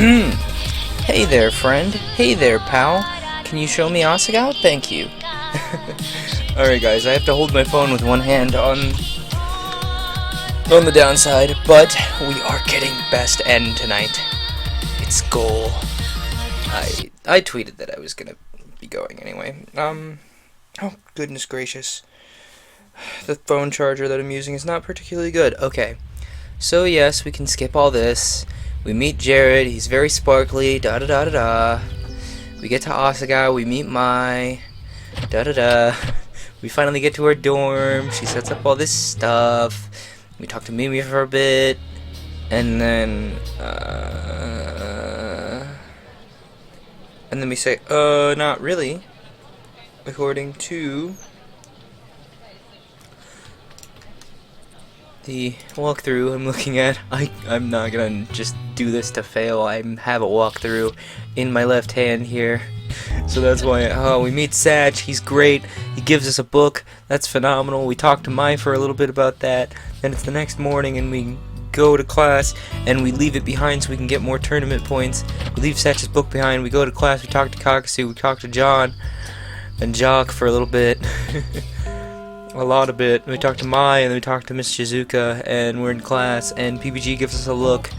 Hey there, friend. Hey there, pal. Can you show me Asagao? Thank you. Alright, guys, I have to hold my phone with one hand on the downside, but we are getting best end tonight. It's goal. I tweeted that I was gonna be going anyway. Oh, goodness gracious. The phone charger that I'm using is not particularly good. Okay. So, yes, we can skip all this. We meet Jared. He's very sparkly. Da-da-da-da-da. We get to Asagao. We meet Mai. Da-da-da. We finally get to her dorm. She sets up all this stuff. We talk to Mimi for a bit. And then we say, not really. According to the walkthrough I'm looking at. I'm not gonna just do this to fail. I have a walkthrough in my left hand here. So that's why, we meet Satch. He's great. He gives us a book. That's phenomenal. We talk to Mai for a little bit about that. Then it's the next morning and we go to class and we leave it behind so we can get more tournament points. We leave Satch's book behind. We go to class. We talk to Kakasu. We talk to John and Jock for a little bit. A lot of it. We talk to Mai and then we talk to Miss Shizuka and we're in class and PBG gives us a look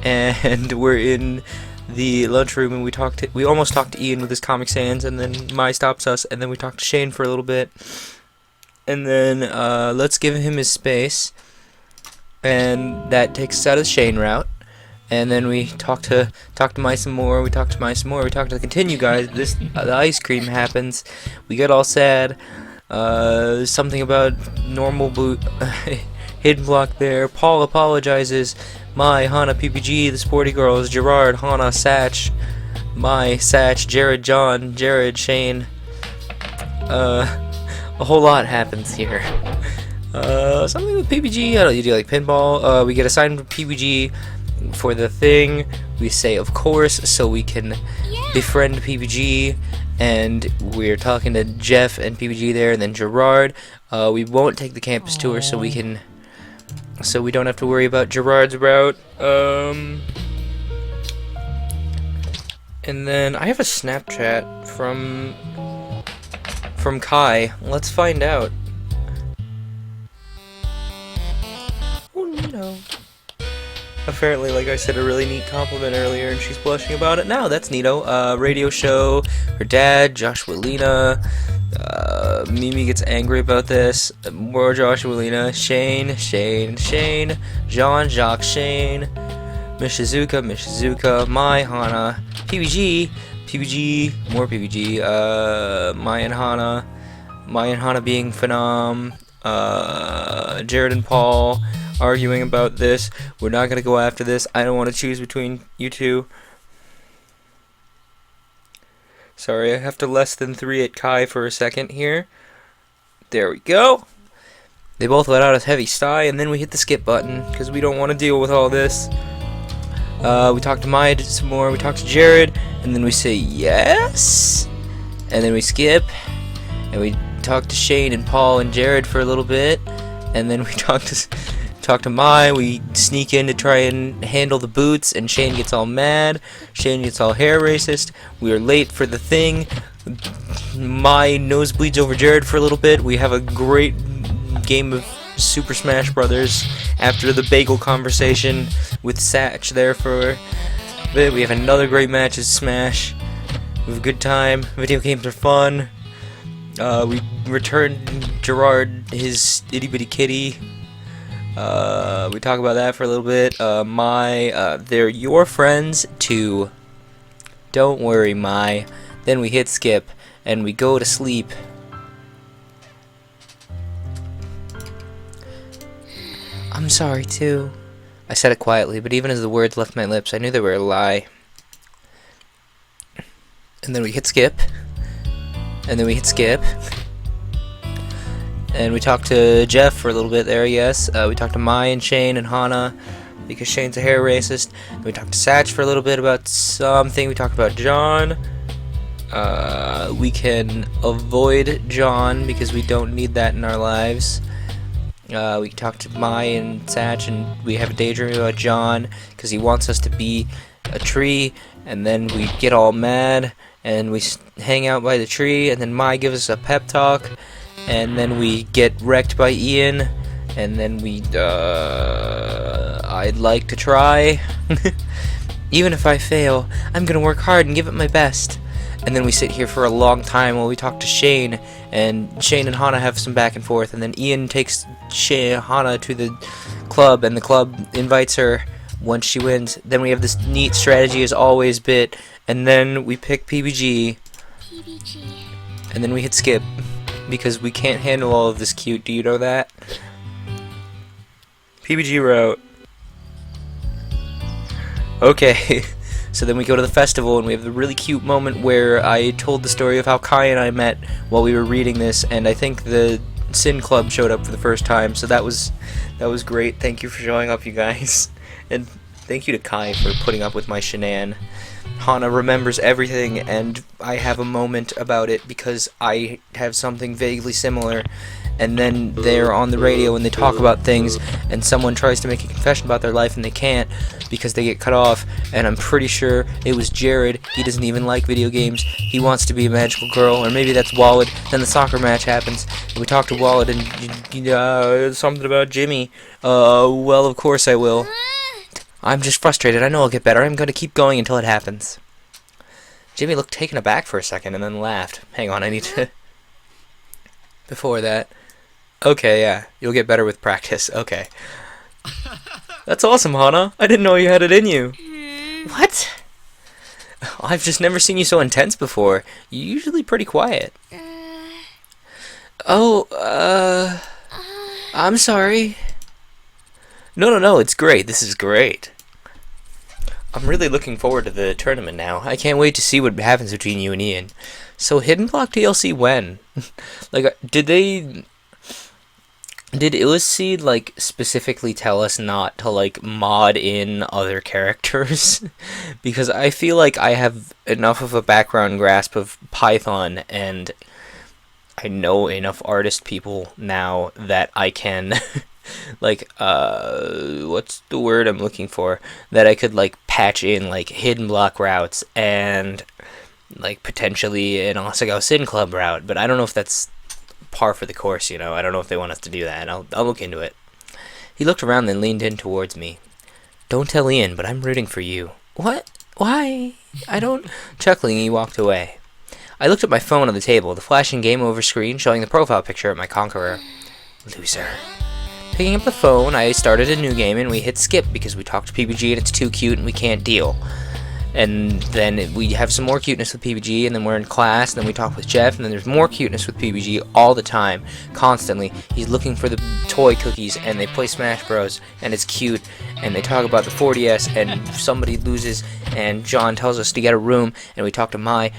and we're in the lunchroom and we almost talked to Ian with his Comic Sans and then Mai stops us and then we talk to Shane for a little bit and then let's give him his space and that takes us out of the Shane route and then we talk to Mai some more. We talk to Mai some more. We talk to the Continue guys. The ice cream happens. We get all sad. Something about normal boot hidden block there. Paul apologizes. Mai, Hana, PPG, the sporty girls, Gerard, Hana, Satch, Mai, Satch, Jared, John, Jared, Shane. A whole lot happens here. Something with PPG. I don't know, you do like pinball. We get assigned to PPG for the thing. We say of course so we can befriend PPG. And we're talking to Jeff and PPG there, and then Gerard. We won't take the campus tour, so we don't have to worry about Gerard's route. And then I have a Snapchat from Kai. Let's find out. Oh no. Apparently, like I said, a really neat compliment earlier, and she's blushing about it now. That's neato. Radio show, her dad, Joshua Lena. Mimi gets angry about this. More Joshua Lena. Shane, John, Jacques, Shane. Miss Shizuka, Mai, Hana. PBG, more PBG. Mai and Hana being phenom. Jared and Paul arguing about this. We're not gonna go after this. I don't want to choose between you two. Sorry, I have to less than 3 at Kai for a second here. There we go. They both let out a heavy sigh, and then we hit the skip button because we don't want to deal with all this. We talk to Maya some more. We talk to Jared, and then we say yes, and then we skip, and we talk to Shane and Paul and Jared for a little bit, and then we talk to Mai. We sneak in to try and handle the boots, and Shane gets all mad. Shane gets all hair racist. We are late for the thing. Mai nosebleeds over Jared for a little bit. We have a great game of Super Smash Brothers after the bagel conversation with Satch there for a bit. We have another great match of Smash. We have a good time. Video games are fun. We return Gerard his itty bitty kitty. We talk about that for a little bit. They're your friends too. Don't worry, Mai. Then we hit skip, and we go to sleep. I'm sorry too. I said it quietly, but even as the words left my lips, I knew they were a lie. And then we hit skip. And then we hit skip. And we talked to Jeff for a little bit there, yes. We talked to Mai and Shane and Hana, because Shane's a hair racist. And we talked to Satch for a little bit about something. We talked about John. We can avoid John, because we don't need that in our lives. We talked to Mai and Satch, and we have a daydream about John, because he wants us to be a tree, and then we get all mad, and we hang out by the tree, and then Mai gives us a pep talk, and then we get wrecked by Ian, and then we, I'd like to try. Even if I fail, I'm gonna work hard and give it my best. And then we sit here for a long time while we talk to Shane, and Shane and Hana have some back and forth, and then Ian takes Hana to the club, and the club invites her once she wins. Then we have this neat strategy as always bit, and then we pick PBG, and then we hit skip, because we can't handle all of this cute. Do you know that? PBG wrote. Okay, so then we go to the festival, and we have the really cute moment where I told the story of how Kai and I met while we were reading this, and I think the Sin Club showed up for the first time, so that was great. Thank you for showing up, you guys. And thank you to Kai for putting up with my shenan. Hana remembers everything, and I have a moment about it because I have something vaguely similar. And then they're on the radio and they talk about things, and someone tries to make a confession about their life and they can't because they get cut off, and I'm pretty sure it was Jared. He doesn't even like video games. He wants to be a magical girl, or maybe that's Wallet. Then the soccer match happens, and we talk to Wallet, and something about Jimmy. Well, of course I will. I'm just frustrated. I know I'll get better. I'm going to keep going until it happens. Jimmy looked taken aback for a second and then laughed. Hang on, I need to... Before that... Okay, yeah. You'll get better with practice. Okay. That's awesome, Hana. I didn't know you had it in you. What? I've just never seen you so intense before. You're usually pretty quiet. I'm sorry. No, it's great. This is great. I'm really looking forward to the tournament now. I can't wait to see what happens between you and Ian. So, Hidden Block DLC when? Like, did Illuseed, like, specifically tell us not to, like, mod in other characters? Because I feel like I have enough of a background grasp of Python, and I know enough artist people now that I can... like, what's the word I'm looking for? That I could, like, patch in, like, hidden block routes and, like, potentially an Asagao Sin Club route. But I don't know if that's par for the course, you know? I don't know if they want us to do that. I'll look into it. He looked around and leaned in towards me. Don't tell Ian, but I'm rooting for you. What? Why? I don't... Chuckling, he walked away. I looked at my phone on the table, the flashing game over screen showing the profile picture of my conqueror. Loser. Picking up the phone, I started a new game, and we hit skip because we talked to PBG and it's too cute and we can't deal. And then we have some more cuteness with PBG, and then we're in class, and then we talk with Jeff, and then there's more cuteness with PBG all the time, constantly. He's looking for the toy cookies, and they play Smash Bros, and it's cute, and they talk about the 4DS, and somebody loses, and John tells us to get a room, and we talk to Mai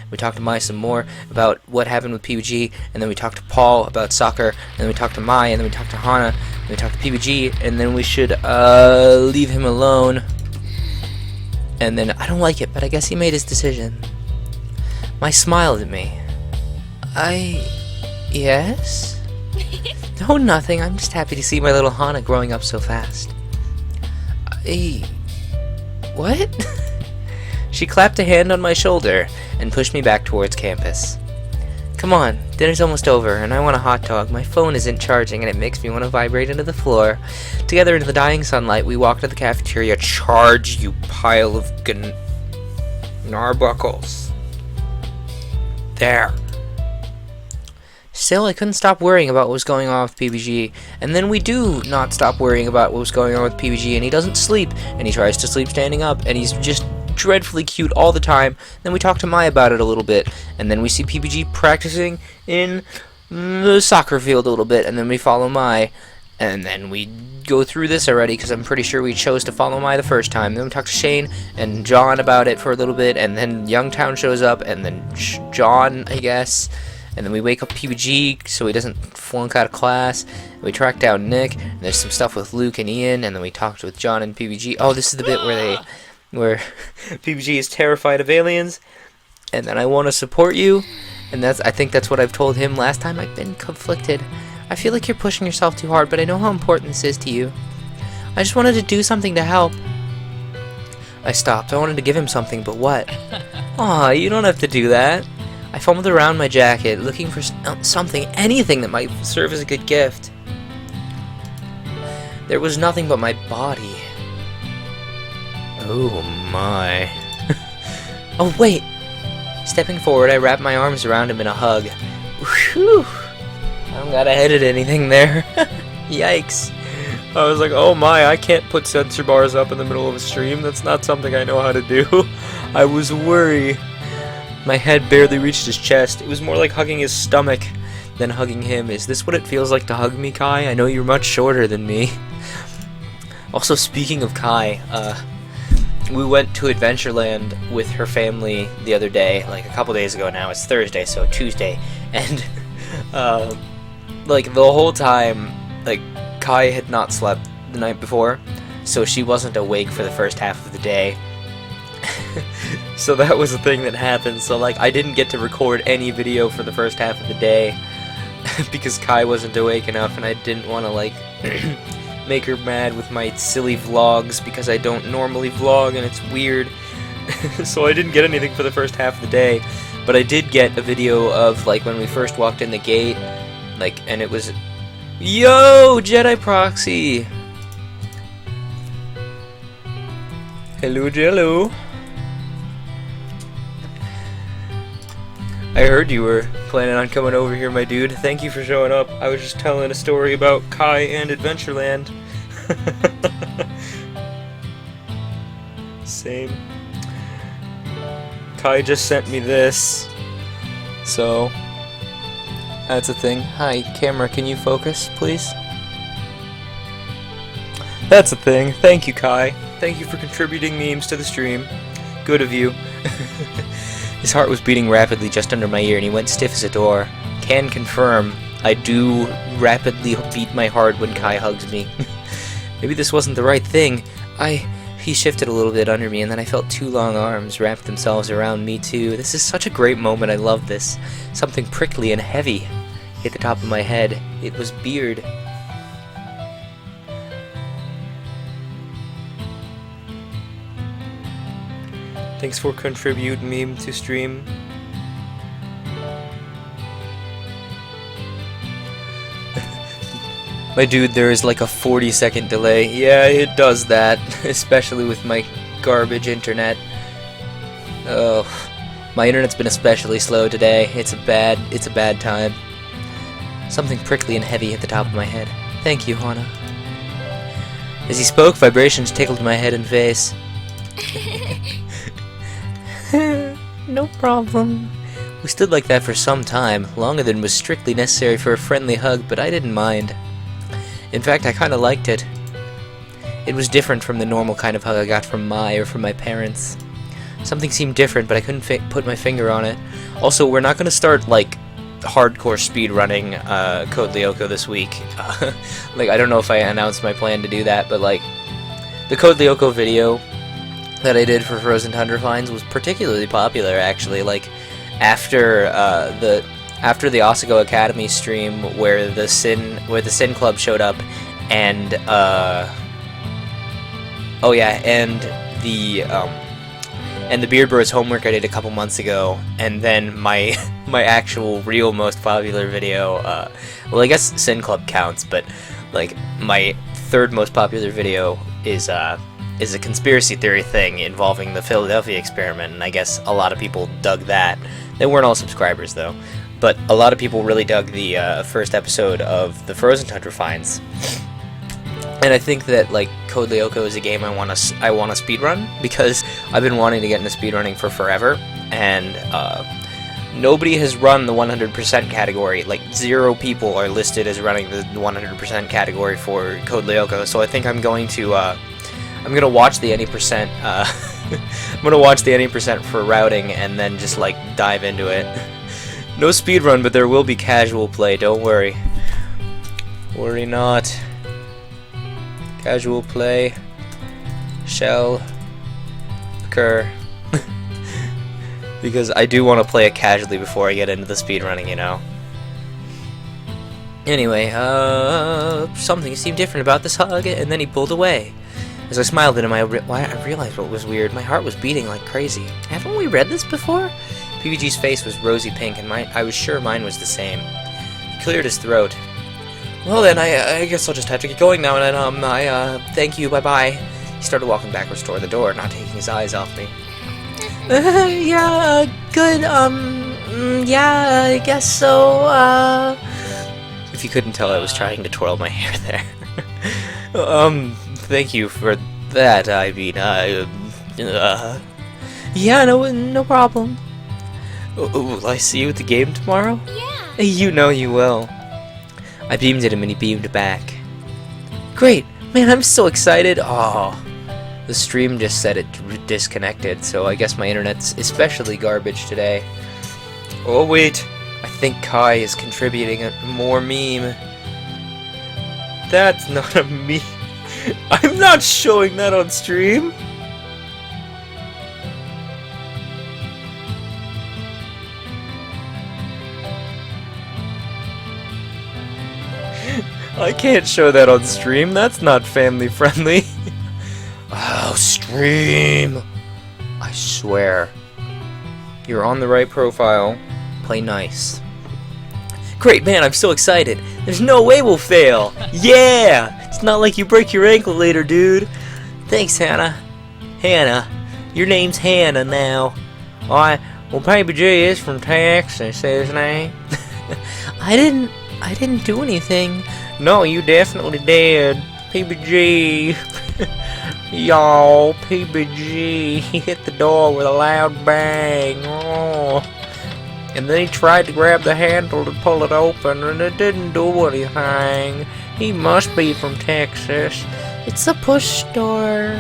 some more about what happened with PBG, and then we talk to Paul about soccer, and then we talk to Mai, and then we talk to Hana, and we talk to PBG, and then we should leave him alone. And then, I don't like it, but I guess he made his decision. Mai smiled at me. Yes? No, nothing. I'm just happy to see my little Hana growing up so fast. What? She clapped a hand on my shoulder and pushed me back towards campus. Come on, dinner's almost over, and I want a hot dog. My phone isn't charging, and it makes me want to vibrate into the floor. Together into the dying sunlight, we walk to the cafeteria. Charge, you pile of narbuckles. There. Still, I couldn't stop worrying about what was going on with PBG, and then we do not stop worrying about what was going on with PBG, and he doesn't sleep, and he tries to sleep standing up, and he's just dreadfully cute all the time. Then we talk to Mai about it a little bit, and then we see PBG practicing in the soccer field a little bit, and then we follow Mai, and then we go through this already because I'm pretty sure we chose to follow Mai the first time. Then we talk to Shane and John about it for a little bit, and then Youngtown shows up, and then John, I guess, and then we wake up PBG so he doesn't flunk out of class. We track down Nick, and there's some stuff with Luke and Ian, and then we talked with John and PBG. Oh, this is the bit where PBG is terrified of aliens, and then I want to support you, and I think that's what I've told him last time. I've been conflicted. I feel like you're pushing yourself too hard, but I know how important this is to you. I just wanted to do something to help. I stopped. I wanted to give him something, but what? Aw, you don't have to do that. I fumbled around my jacket, looking for something, anything that might serve as a good gift. There was nothing but my body. Oh my. Oh wait! Stepping forward, I wrapped my arms around him in a hug. Whew. I don't gotta edit anything there. Yikes. I was like, oh my, I can't put censor bars up in the middle of a stream. That's not something I know how to do. I was worried. My head barely reached his chest. It was more like hugging his stomach than hugging him. Is this what it feels like to hug me, Kai? I know you're much shorter than me. Also, speaking of Kai, we went to Adventureland with her family the other day, like a couple days ago now. It's Thursday, so Tuesday. And, like, the whole time, like, Kai had not slept the night before, so she wasn't awake for the first half of the day. So that was a thing that happened. So, like, I didn't get to record any video for the first half of the day because Kai wasn't awake enough, and I didn't want to, like, make her mad with my silly vlogs because I don't normally vlog and it's weird. So I didn't get anything for the first half of the day, but I did get a video of, like, when we first walked in the gate, like, and it was, yo, Jedi Proxy! Hello, Jello. I heard you were planning on coming over here, my dude. Thank you for showing up. I was just telling a story about Kai and Adventureland. Same. Kai just sent me this. So, that's a thing. Hi, camera, can you focus, please? That's a thing. Thank you, Kai. Thank you for contributing memes to the stream. Good of you. His heart was beating rapidly just under my ear, and he went stiff as a door. Can confirm, I do rapidly beat my heart when Kai hugs me. Maybe this wasn't the right thing. He shifted a little bit under me, and then I felt two long arms wrap themselves around me too. This is such a great moment, I love this. Something prickly and heavy hit the top of my head. It was Beard. Thanks for contributing meme to stream. My dude, there is like a 40-second delay. Yeah, it does that, especially with my garbage internet. Oh, my internet's been especially slow today. It's a bad time. Something prickly and heavy hit the top of my head. Thank you, Hana. As he spoke, vibrations tickled my head and face. No problem. We stood like that for some time, longer than was strictly necessary for a friendly hug, but I didn't mind. In fact, I kinda liked it. It was different from the normal kind of hug I got from Mai or from my parents. Something seemed different, but I couldn't put my finger on it. Also, we're not gonna start, like, hardcore speedrunning Code Lyoko this week. Like, I don't know if I announced my plan to do that, but, like, the Code Lyoko video that I did for Frozen Tundra Finds was particularly popular, actually. Like, after the Asagao Academy stream where the Sin Club showed up, and oh yeah, and the Beard Bros homework I did a couple months ago, and then my actual real most popular video, well, I guess Sin Club counts, but like my third most popular video is a conspiracy theory thing involving the Philadelphia experiment, and I guess a lot of people dug that. They weren't all subscribers though, but a lot of people really dug the first episode of the Frozen Tundra Finds. And I think that, like, Code Lyoko is a game I want to speedrun, because I've been wanting to get into speedrunning for forever, and nobody has run the 100% category. Like, 0 people are listed as running the 100% category for Code Lyoko, so I think I'm going to watch the any percent. I'm gonna watch the any percent for routing, and then just like dive into it. No speedrun, but there will be casual play. Don't worry. Worry not. Casual play shall occur. Because I do want to play it casually before I get into the speedrunning, you know. Anyway, something seemed different about this hug, and then he pulled away. As I smiled at him, I realized what was weird. My heart was beating like crazy. Haven't we read this before? PBG's face was rosy pink, and I was sure mine was the same. He cleared his throat. Well then, I guess I'll just have to get going now, and then, thank you, bye-bye. He started walking backwards toward the door, not taking his eyes off me. Yeah, good, yeah, I guess so, If you couldn't tell, I was trying to twirl my hair there. Thank you for that, I mean, yeah, no problem. Will I see you at the game tomorrow? Yeah. You know you will. I beamed at him and he beamed back. Great! Man, I'm so excited! Oh. The stream just said it disconnected, so I guess my internet's especially garbage today. Oh wait, I think Kai is contributing a more meme. That's not a meme. I'm not showing that on stream! I can't show that on stream, that's not family friendly. Oh, stream! I swear. You're on the right profile. Play nice. Great, man, I'm so excited. There's no way we'll fail. Yeah! It's not like you break your ankle later, dude. Thanks, Hannah. Hannah. Your name's Hannah now. Well, Baby G is from Texas, his name. I didn't do anything. No, you definitely did. PBG. Y'all, PBG. He hit the door with a loud bang. Oh. And then he tried to grab the handle to pull it open, and it didn't do anything. He must be from Texas. It's a push door.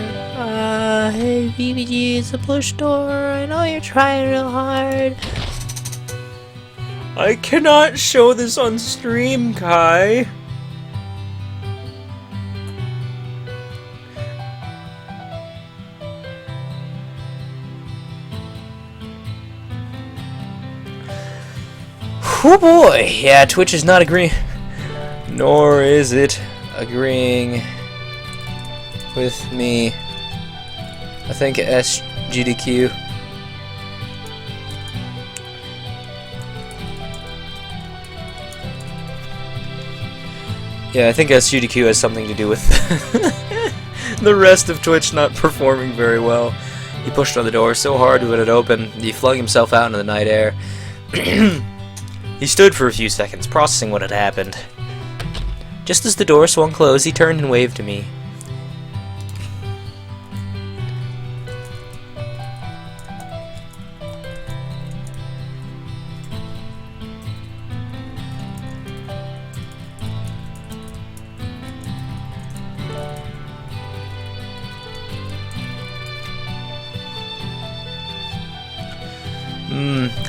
Hey, PBG, it's a push door. I know you're trying real hard. I cannot show this on stream, Kai. Oh boy, yeah, Twitch is not agreeing, nor is it agreeing with me. I think SGDQ. Yeah, I think SGDQ has something to do with the rest of Twitch not performing very well. He pushed on the door so hard when it opened, he flung himself out into the night air. He stood for a few seconds, processing what had happened. Just as the door swung closed, he turned and waved to me.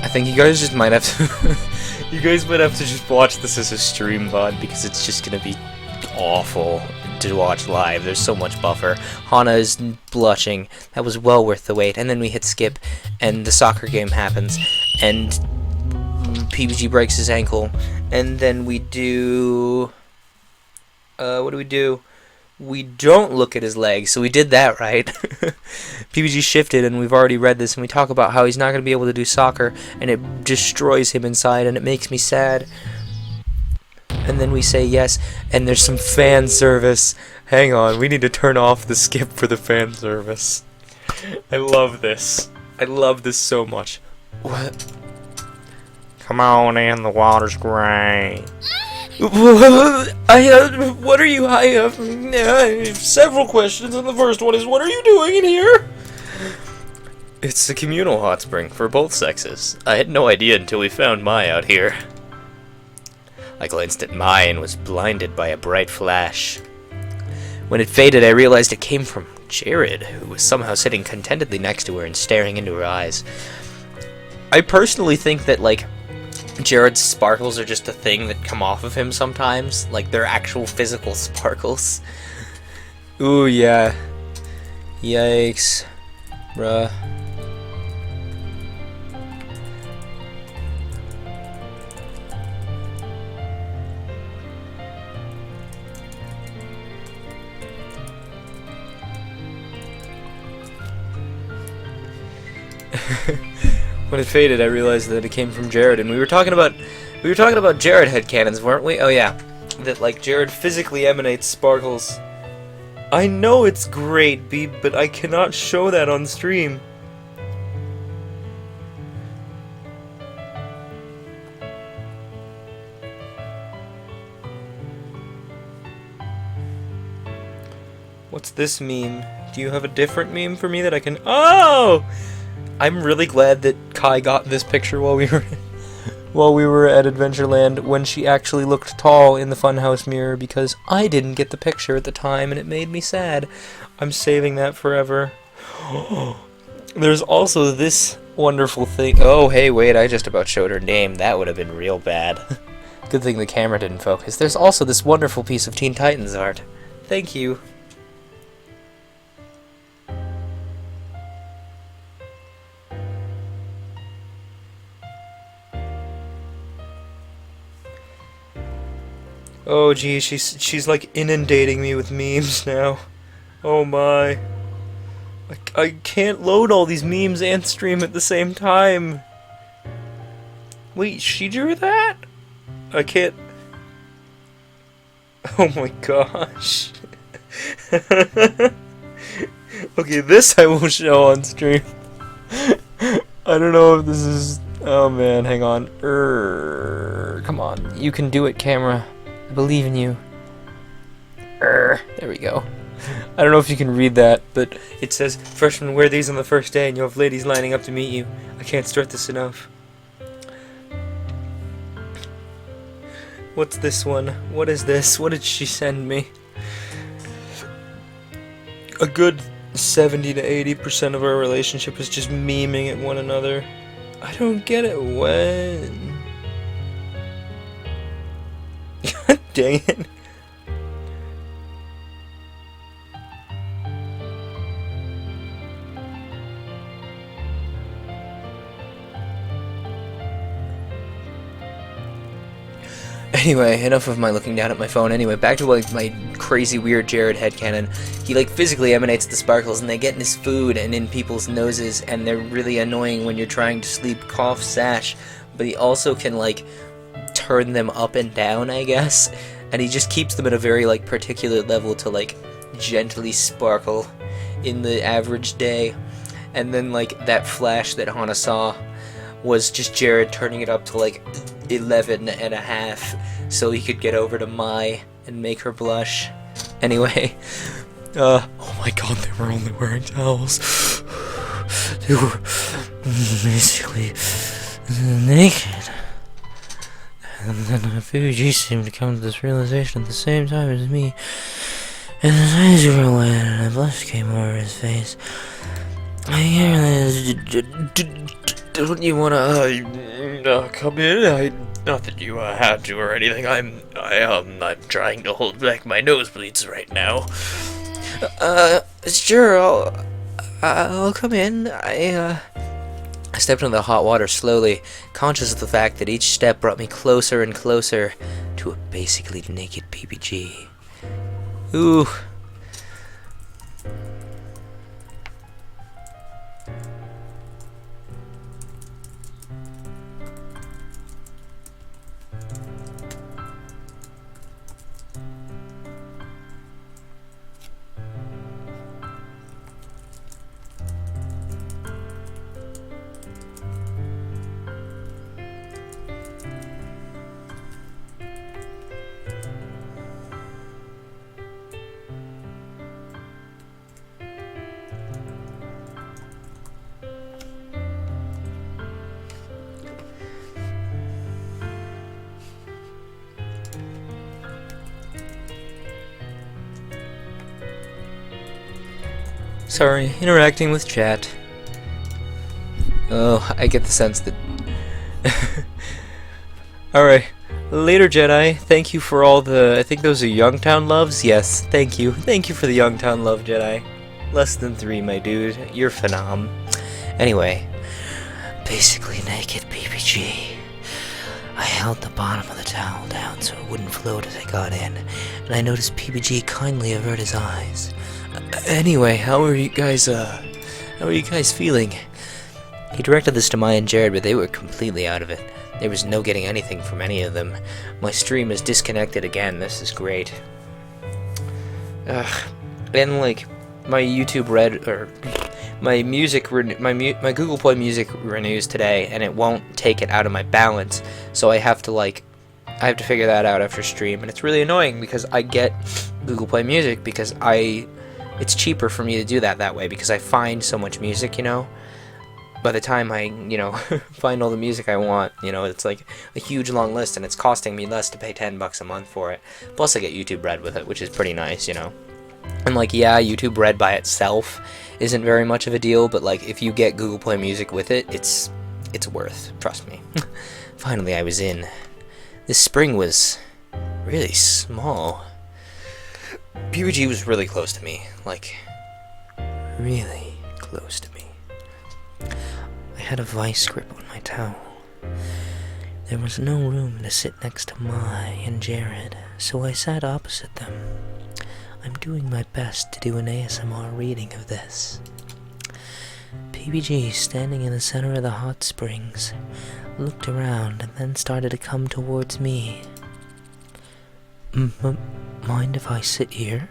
I think you guys just might have to you guys might have to just watch this as a stream VOD, because it's just gonna be awful to watch live. There's so much buffer. Hana is blushing. That was well worth the wait. And then we hit skip, and the soccer game happens, and PBG breaks his ankle, and then we do... what do we do? We don't look at his legs, so we did that right. PBG shifted, and we've already read this, and we talk about how he's not going to be able to do soccer, and it destroys him inside, and it makes me sad. And then we say yes, and there's some fan service. Hang on, we need to turn off the skip for the fan service. I love this. I love this so much. What? Come on in, the water's great. What are you? I have several questions, and the first one is, what are you doing in here? It's a communal hot spring for both sexes. I had no idea until we found Mai out here. I glanced at Mai and was blinded by a bright flash. When it faded, I realized it came from Jared, who was somehow sitting contentedly next to her and staring into her eyes. I personally think that, like, Jared's sparkles are just a thing that come off of him sometimes. Like, they're actual physical sparkles. Ooh, yeah. Yikes. Bruh. When it faded, I realized that it came from Jared, and we were talking about Jared headcanons, weren't we? Oh yeah, that like Jared physically emanates sparkles. I know it's great, Beeb, but I cannot show that on stream. What's this meme? Do you have a different meme for me that I can... Oh! I'm really glad that Kai got this picture while we were at Adventureland when she actually looked tall in the funhouse mirror, because I didn't get the picture at the time and it made me sad. I'm saving that forever. There's also this wonderful thing. Oh, hey, wait, I just about showed her name. That would have been real bad. Good thing the camera didn't focus. There's also this wonderful piece of Teen Titans art. Thank you. Oh geez, she's like inundating me with memes now. Oh my. I can't load all these memes and stream at the same time. Wait, she drew that? I can't... Oh my gosh. Okay, this I will show on stream. I don't know if this is... Oh man, hang on. Come on, you can do it, camera. I believe in you. There we go. I don't know if you can read that, but it says, "Freshmen wear these on the first day and you'll have ladies lining up to meet you. I can't stress this enough." What's this one? What is this? What did she send me? A good 70 to 80% of our relationship is just memeing at one another. I don't get it. When? God dang it. Anyway, enough of my looking down at my phone. Anyway, back to like my crazy weird Jared headcanon. He like physically emanates the sparkles and they get in his food and in people's noses, and they're really annoying when you're trying to sleep. Cough, sash. But he also can like turn them up and down, I guess. And he just keeps them at a very like particular level to like gently sparkle in the average day. And then like that flash that Hana saw was just Jared turning it up to like 11 and a half so he could get over to Mai and make her blush. Anyway, oh my god, they were only wearing towels. They were basically naked. And then Fuji seemed to come to this realization at the same time as me. And his eyes grew wide and a blush came over his face. Don't you wanna come in? Not that you had to or anything. I'm trying to hold back my nosebleeds right now. Sure, I'll come in. I stepped into the hot water slowly, conscious of the fact that each step brought me closer and closer to a basically naked PPG. Ooh. Sorry, interacting with chat. Oh, I get the sense that... Alright, later Jedi, thank you for all the... I think those are Youngtown loves? Yes, thank you. Thank you for the Youngtown love, Jedi. Less than 3, my dude. You're phenom. Anyway, basically naked PPG. I held the bottom of the towel down so it wouldn't float as I got in, and I noticed PPG kindly avert his eyes. Anyway, how are you guys feeling? He directed this to Maya and Jared, but they were completely out of it. There was no getting anything from any of them. My stream is disconnected again. This is great. Ugh. And like my YouTube Red or my music my Google Play Music renews today, and it won't take it out of my balance. So I have to figure that out after stream, and it's really annoying because I get Google Play Music because it's cheaper for me to do that way because I find so much music, you know. By the time I, find all the music I want, it's like a huge long list, and it's costing me less to pay $10 a month for it. Plus I get YouTube Red with it, which is pretty nice, And like, yeah, YouTube Red by itself isn't very much of a deal, but like if you get Google Play Music with it, it's worth, trust me. Finally I was in. This spring was really small. PUBG was really close to me, like really close to me. I had a vice grip on my towel. There was no room to sit next to Mai and Jared, so I sat opposite them. I'm doing my best to do an ASMR reading of this. PBG, standing in the center of the hot springs, looked around and then started to come towards me. Mind if I sit here?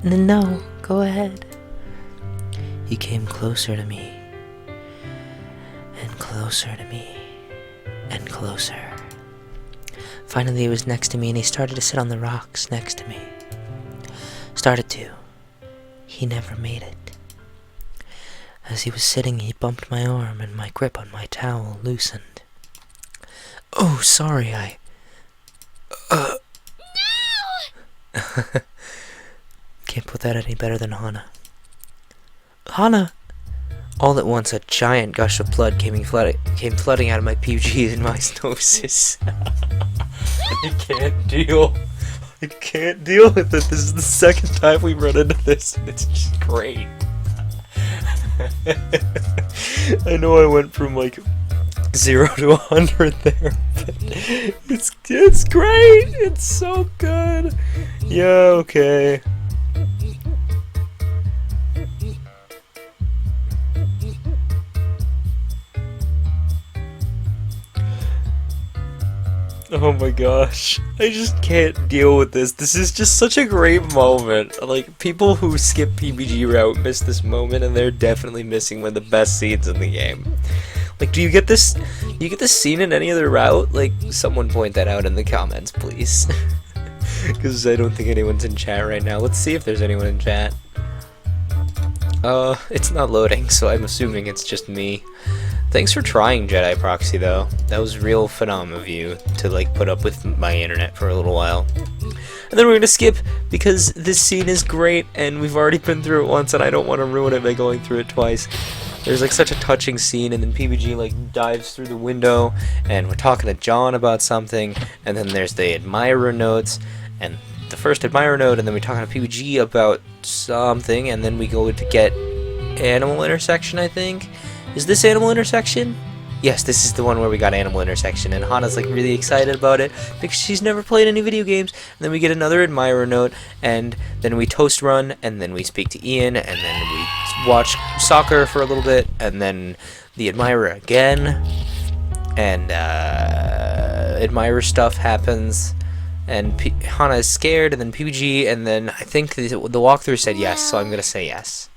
No, go ahead. He came closer to me, and closer to me, and closer. Finally he was next to me, and he started to sit on the rocks next to me. Started to. He never made it. As he was sitting, he bumped my arm, and my grip on my towel loosened. Oh, sorry, No! Can't put that any better than Hana. Hana! All at once, a giant gush of blood came flooding out of my PUG and my noses. I can't deal. I can't deal with it. This is the second time we've run into this, and it's just great. I know I went from like 0 to 100 there, but it's great. It's so good. Yeah, okay. Oh my gosh, I just can't deal with this. This is just such a great moment. Like, people who skip PBG route miss this moment, and they're definitely missing one of the best scenes in the game. Like, do you get this scene in any other route? Like, someone point that out in the comments, please. Because I don't think anyone's in chat right now. Let's see if there's anyone in chat. It's not loading, so I'm assuming it's just me. Thanks for trying, Jedi Proxy, though. That was real phenom of you to, like, put up with my internet for a little while. And then we're gonna skip, because this scene is great, and we've already been through it once, and I don't want to ruin it by going through it twice. There's, like, such a touching scene, and then PBG, like, dives through the window, and we're talking to John about something, and then there's the admirer notes, and the first admirer note, and then we're talking to PBG about something, and then we go to get Animal Intersection, I think. Is this Animal Intersection? Yes, this is the one where we got Animal Intersection, and Hana's like really excited about it because she's never played any video games. And then we get another admirer note, and then we toast run, and then we speak to Ian, and then we watch soccer for a little bit, and then the admirer again, and admirer stuff happens, and Hana is scared, and then PBG, and then I think the walkthrough said yes, so I'm gonna say yes.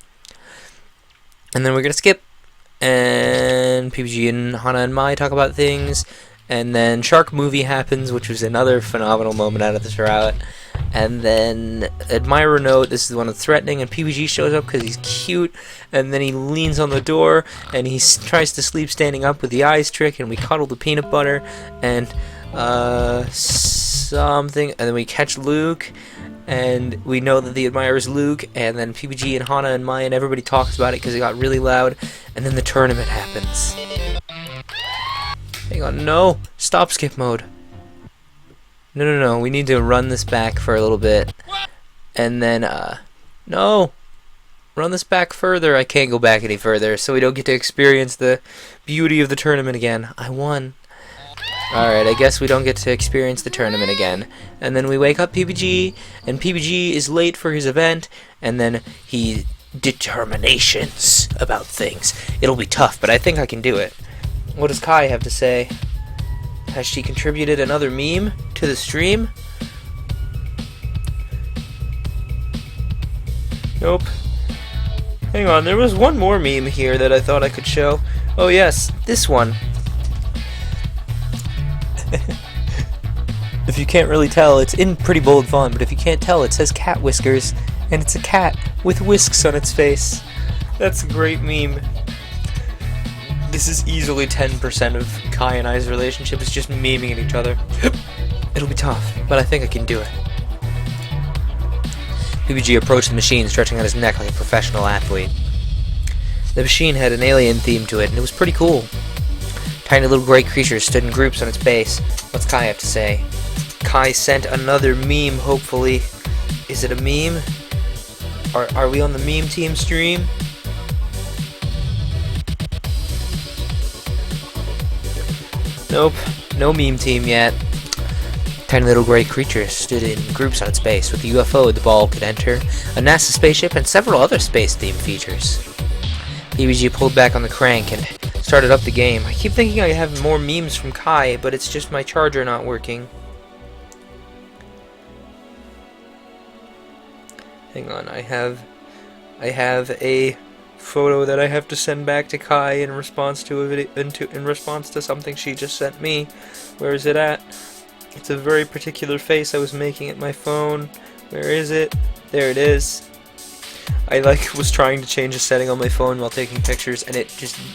And then we're gonna skip. And PBG and Hana and Mai talk about things, and then Shark Movie happens, which was another phenomenal moment out of this route. And then admirer note, this is the one that's threatening, and PBG shows up because he's cute, and then he leans on the door, and he tries to sleep standing up with the eyes trick, and we cuddle the peanut butter, and something, and then we catch Luke, and we know that the admirer is Luke, and then PBG and Hana and Mai and everybody talks about it because it got really loud, and then the tournament happens. Hang on, no! Stop skip mode. No, we need to run this back for a little bit, and then, no! Run this back further. I can't go back any further, so we don't get to experience the beauty of the tournament again. I won. Alright, I guess we don't get to experience the tournament again. And then we wake up PBG, and PBG is late for his event, and then he determinations about things. It'll be tough, but I think I can do it. What does Kai have to say? Has she contributed another meme to the stream? Nope. Hang on, there was one more meme here that I thought I could show. Oh yes, this one. If you can't really tell, it's in pretty bold font, but if you can't tell, it says cat whiskers, and it's a cat with whisks on its face. That's a great meme. This is easily 10% of Kai and I's relationship, is just memeing at each other. It'll be tough, but I think I can do it. PBG approached the machine, stretching out his neck like a professional athlete. The machine had an alien theme to it, and it was pretty cool. Tiny little gray creatures stood in groups on its base. What's Kai have to say? Kai sent another meme, hopefully. Is it a meme? Are we on the meme team stream? Nope, no meme team yet. Tiny little gray creatures stood in groups on its base. With the UFO, the ball could enter, a NASA spaceship, and several other space-themed features. PBG pulled back on the crank and started up the game. I keep thinking I have more memes from Kai, but it's just my charger not working. Hang on, I have a photo that I have to send back to Kai in response to a video, in response to something she just sent me. Where is it at? It's a very particular face I was making at my phone. Where is it? There it is. I was trying to change a setting on my phone while taking pictures, and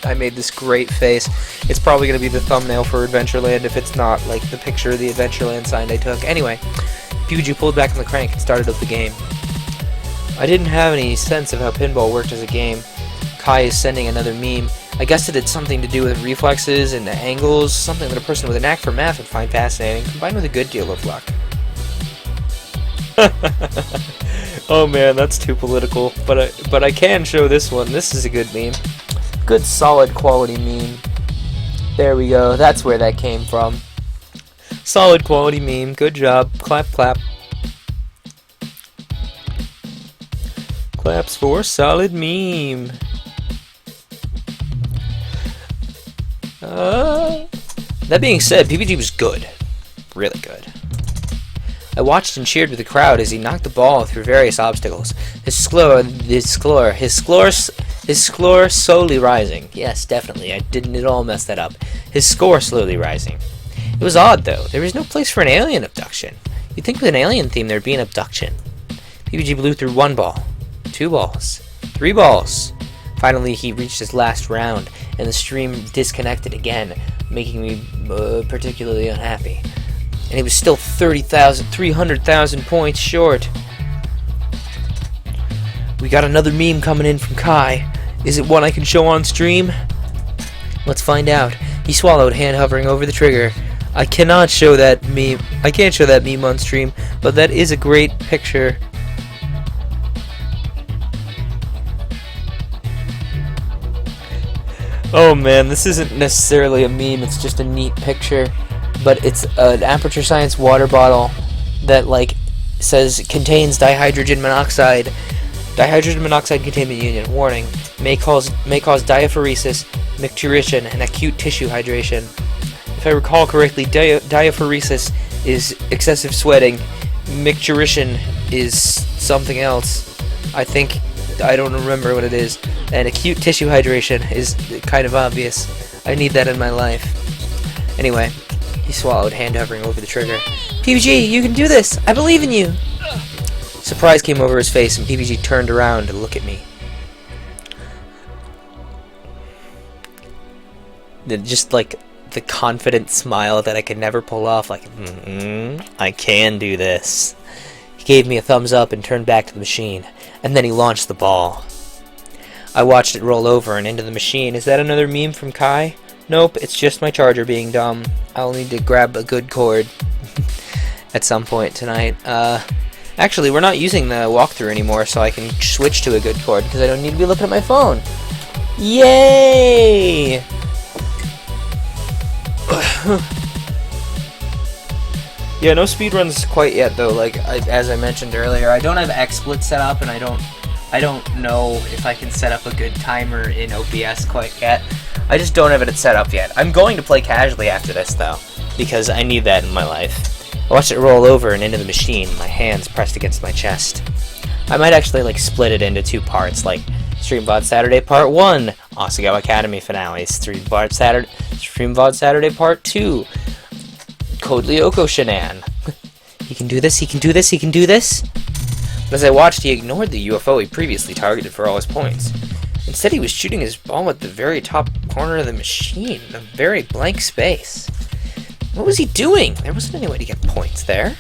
I made this great face. It's probably gonna be the thumbnail for Adventureland if it's not like the picture of the Adventureland sign I took. Anyway, PBG pulled back on the crank and started up the game. I didn't have any sense of how pinball worked as a game. Kai is sending another meme. I guess it had something to do with reflexes and angles, something that a person with a knack for math would find fascinating, combined with a good deal of luck. Oh man, that's too political, but I can show this one. This is a good meme. Good solid quality meme. There we go, that's where that came from. Solid quality meme, good job. Clap, clap. Claps for solid meme. That being said, PBG was good. Really good. I watched and cheered with the crowd as he knocked the ball through various obstacles. His score slowly rising. Yes, definitely, I didn't at all mess that up. His score slowly rising. It was odd, though. There was no place for an alien abduction. You'd think with an alien theme there'd be an abduction. PBG blew through 1 ball. 2 balls, 3 balls. Finally, he reached his last round, and the stream disconnected again, making me particularly unhappy. And he was still 300,000 points short. We got another meme coming in from Kai. Is it one I can show on stream? Let's find out. He swallowed, hand hovering over the trigger. I cannot show that meme. I can't show that meme on stream, but that is a great picture. Oh man, this isn't necessarily a meme, it's just a neat picture. But it's an Aperture Science water bottle that says contains dihydrogen monoxide. Dihydrogen monoxide containment unit. Warning: may cause diaphoresis, micturition, and acute tissue hydration. If I recall correctly, diaphoresis is excessive sweating. Micturition is something else. I don't remember what it is. And acute tissue hydration is kind of obvious. I need that in my life. Anyway, he swallowed, hand hovering over the trigger. PBG, you can do this! I believe in you! Surprise came over his face, and PBG turned around to look at me. Just the confident smile that I could never pull off, I can do this. He gave me a thumbs up and turned back to the machine, and then he launched the ball. I watched it roll over and into the machine. Is that another meme from Kai? Nope, it's just my charger being dumb. I'll need to grab a good cord at some point tonight. Actually, we're not using the walkthrough anymore, so I can switch to a good cord because I don't need to be looking at my phone. Yay! Yeah, no speedruns quite yet, though. As I mentioned earlier, I don't have XSplit set up, and I don't I don't know if I can set up a good timer in OBS quite yet. I just don't have it set up yet. I'm going to play casually after this, though, because I need that in my life. I watched it roll over and into the machine, my hands pressed against my chest. I might actually, like, split it into 2 parts, like Stream VOD Saturday Part 1, Asagao Academy finales, Stream VOD Saturday Part 2, Code Lyoko Shenan. He can do this, he can do this, he can do this. But as I watched, he ignored the UFO he previously targeted for all his points. Instead, he was shooting his ball at the very top corner of the machine, a very blank space. What was he doing? There wasn't any way to get points there.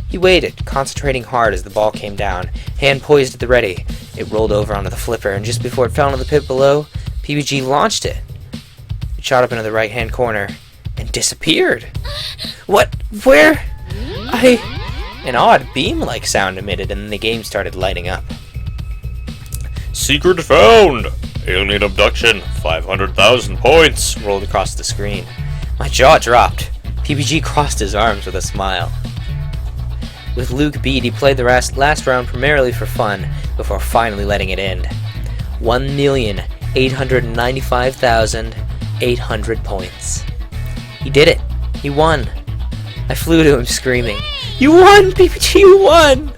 He waited, concentrating hard as the ball came down, hand poised at the ready. It rolled over onto the flipper, and just before it fell into the pit below, PBG launched it. It shot up into the right-hand corner and disappeared. What? Where? An odd beam-like sound emitted, and then the game started lighting up. Secret found! Alien abduction, 500,000 points! Rolled across the screen. My jaw dropped. PBG crossed his arms with a smile. With Luke Bede, he played the last round primarily for fun, before finally letting it end. 1,895,800 points. He did it. He won. I flew to him screaming, "You won, PPG, you won!"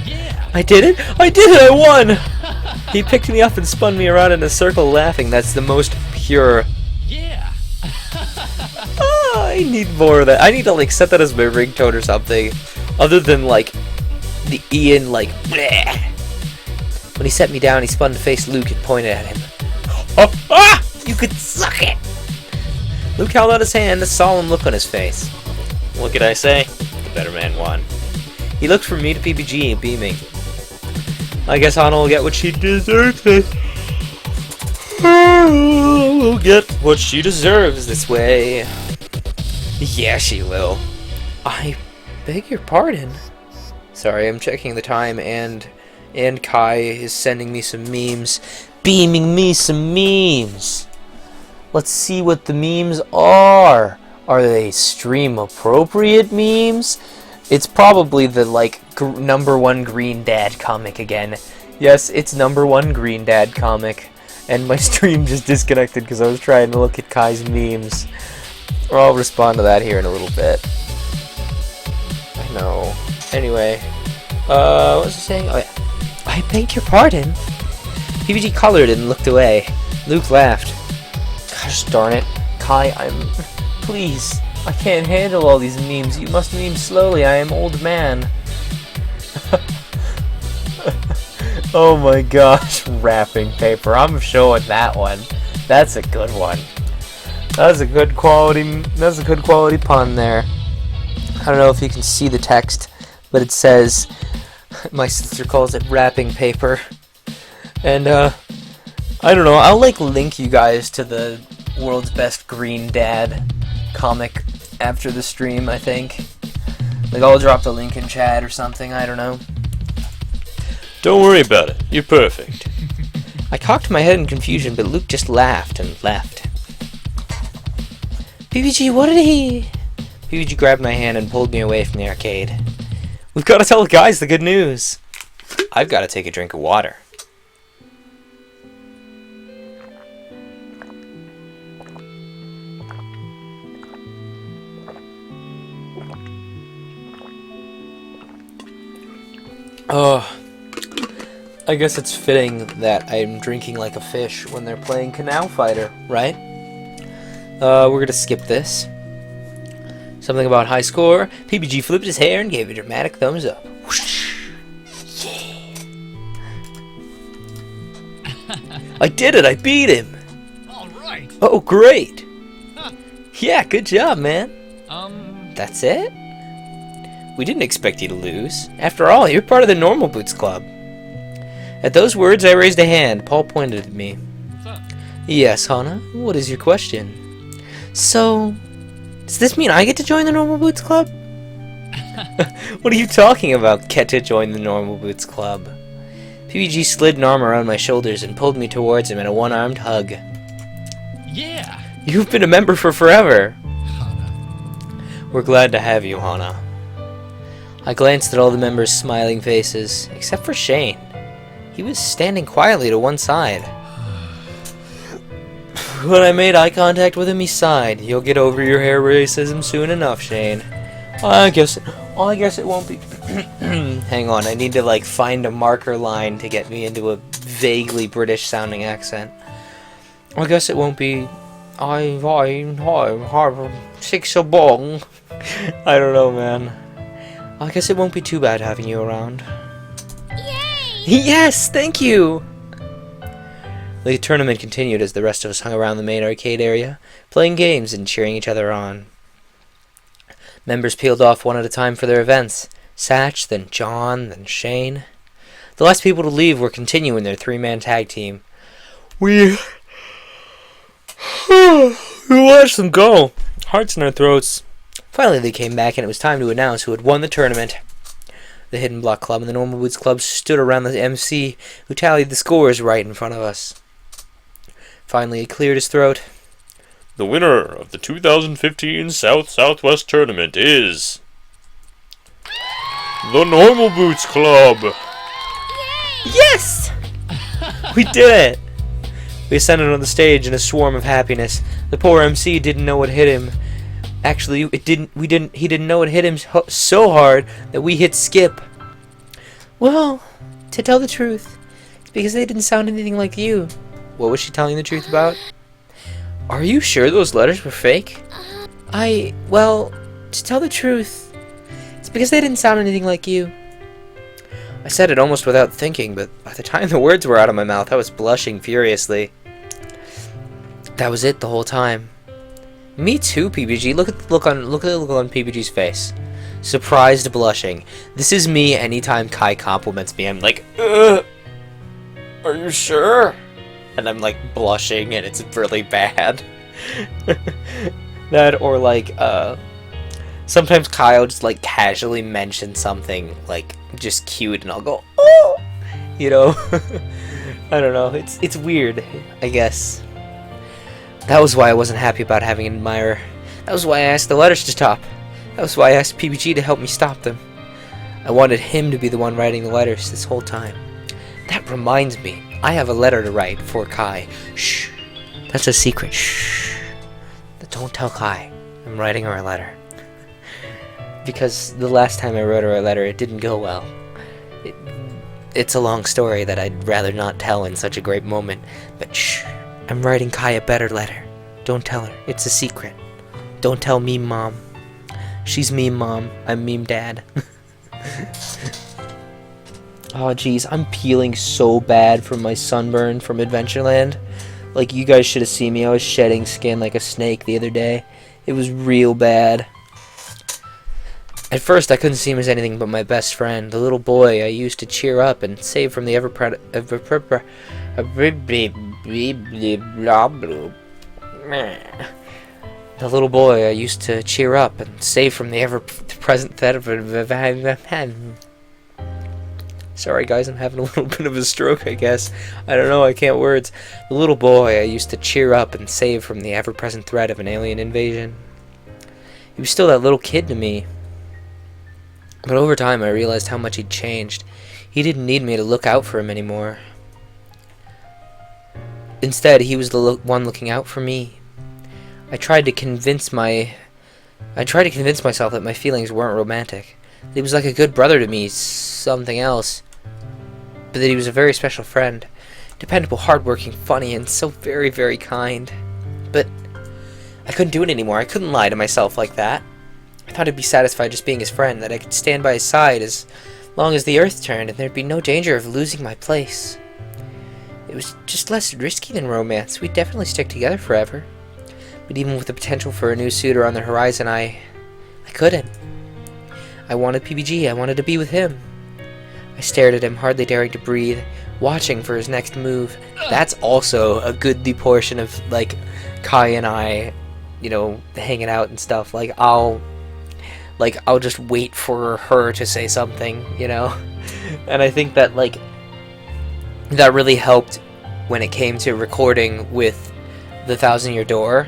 Yeah! I did it! I did it! I won! He picked me up and spun me around in a circle laughing. That's the most pure... Yeah! I need more of that. I need to, like, set that as my ringtone or something. Other than, like, the Ian, like, bleh. When he set me down, he spun to face Luke and pointed at him. "Oh, ah! You could suck it!" Luke held out his hand, a solemn look on his face. What could I say? The better man won. He looked from me to PPG, beaming. I guess Hana will get what she deserves. Will get what she deserves this way. Yeah, she will. I beg your pardon. Sorry, I'm checking the time, and Kai is sending me some memes. Beaming me some memes. Let's see what the memes are. Are they stream appropriate memes? It's probably the, like, #1 Green Dad comic again. Yes, it's #1 Green Dad comic. And my stream just disconnected because I was trying to look at Kai's memes. Or I'll respond to that here in a little bit. I know. Anyway. What was I saying? Oh, yeah. I beg your pardon. PBG colored and looked away. Luke laughed. Gosh darn it. Kai, Please, I can't handle all these memes. You must meme slowly. I am old man. Oh my gosh, wrapping paper. I'm showing that one. That's a good one. That's a good quality pun there. I don't know if you can see the text, but it says, my sister calls it wrapping paper. And I don't know, I'll like link you guys to the world's best Green Dad comic after the stream, I think. Like, I'll drop the link in chat or something, I don't know. Don't worry about it, you're perfect. I cocked my head in confusion, but Luke just laughed and left. PPG, what did he... PPG grabbed my hand and pulled me away from the arcade. We've got to tell the guys the good news. I've got to take a drink of water. Oh, I guess it's fitting that I'm drinking like a fish when they're playing Canal Fighter, right? We're gonna skip this. Something about high score. PPG flipped his hair and gave a dramatic thumbs up. Whoosh. Yeah. I did it! I beat him! Alright! Oh, great! Yeah, good job, man. That's it? We didn't expect you to lose. After all, you're part of the Normal Boots Club. At those words, I raised a hand. Paul pointed at me. What's up? Yes, Hana? What is your question? So, does this mean I get to join the Normal Boots Club? What are you talking about, get to join the Normal Boots Club? PBG slid an arm around my shoulders and pulled me towards him in a one-armed hug. Yeah! You've been a member for forever. Hana. We're glad to have you, Hana. I glanced at all the members' smiling faces, except for Shane. He was standing quietly to one side. When I made eye contact with him, he sighed. You'll get over your hair racism soon enough, Shane. I guess it won't be. Hang on, I need to like find a marker line to get me into a vaguely British sounding accent. I guess it won't be. Six so bong. I don't know, man. I guess it won't be too bad having you around. Yay! Yes, thank you. The tournament continued as the rest of us hung around the main arcade area, playing games and cheering each other on. Members peeled off one at a time for their events. Satch, then John, then Shane. The last people to leave were continuing their three-man tag team. We watched them go. Hearts in our throats. Finally they came back and it was time to announce who had won the tournament. The Hidden Block Club and the Normal Boots Club stood around the MC, who tallied the scores right in front of us. Finally he cleared his throat. The winner of the 2015 South-Southwest Tournament is... the Normal Boots Club! Yes! We did it! We ascended on the stage in a swarm of happiness. The poor MC didn't know what hit him. Actually, he didn't know it hit him so hard that we hit skip. Well, to tell the truth, it's because they didn't sound anything like you. What was she telling the truth about? Are you sure those letters were fake? Well, to tell the truth, it's because they didn't sound anything like you. I said it almost without thinking, but by the time the words were out of my mouth, I was blushing furiously. That was it the whole time. Me too, PBG. Look at the look on PBG's face. Surprised blushing. This is me anytime Kai compliments me. I'm like, ugh, are you sure? And I'm like blushing and it's really bad. That or like sometimes Kai will just like casually mention something like just cute and I'll go, oh, you know. I don't know. It's weird, I guess. That was why I wasn't happy about having an admirer. That was why I asked the letters to stop. That was why I asked PBG to help me stop them. I wanted him to be the one writing the letters this whole time. That reminds me, I have a letter to write for Kai. Shh. That's a secret. Shh. Don't tell Kai. I'm writing her a letter. Because the last time I wrote her a letter, it didn't go well. It's a long story that I'd rather not tell in such a great moment. But shh. I'm writing Kai a better letter. Don't tell her. It's a secret. Don't tell Meme Mom. She's Meme Mom. I'm Meme Dad. Oh, jeez. I'm peeling so bad from my sunburn from Adventureland. Like, you guys should have seen me. I was shedding skin like a snake the other day. It was real bad. At first, I couldn't see him as anything but my best friend, the little boy I used to cheer up and save from the the little boy I used to cheer up and save from the ever-present threat of Sorry guys, I'm having a little bit of a stroke, I guess. I don't know, I can't words. The little boy I used to cheer up and save from the ever-present threat of an alien invasion. He was still that little kid to me. But over time I realized how much he'd changed. He didn't need me to look out for him anymore. Instead, he was the one looking out for me. I tried to convince myself that my feelings weren't romantic. That he was like a good brother to me, something else. But that he was a very special friend. Dependable, hardworking, funny, and so very, very kind. But I couldn't do it anymore. I couldn't lie to myself like that. I thought I'd be satisfied just being his friend, that I could stand by his side as long as the earth turned and there'd be no danger of losing my place. It was just less risky than romance. We'd definitely stick together forever. But even with the potential for a new suitor on the horizon, I couldn't. I wanted PBG. I wanted to be with him. I stared at him, hardly daring to breathe, watching for his next move. That's also a goodly portion of, like, Kai and I, you know, hanging out and stuff. I'll just wait for her to say something, you know? And I think that, like, that really helped when it came to recording with the 1,000-Year Door,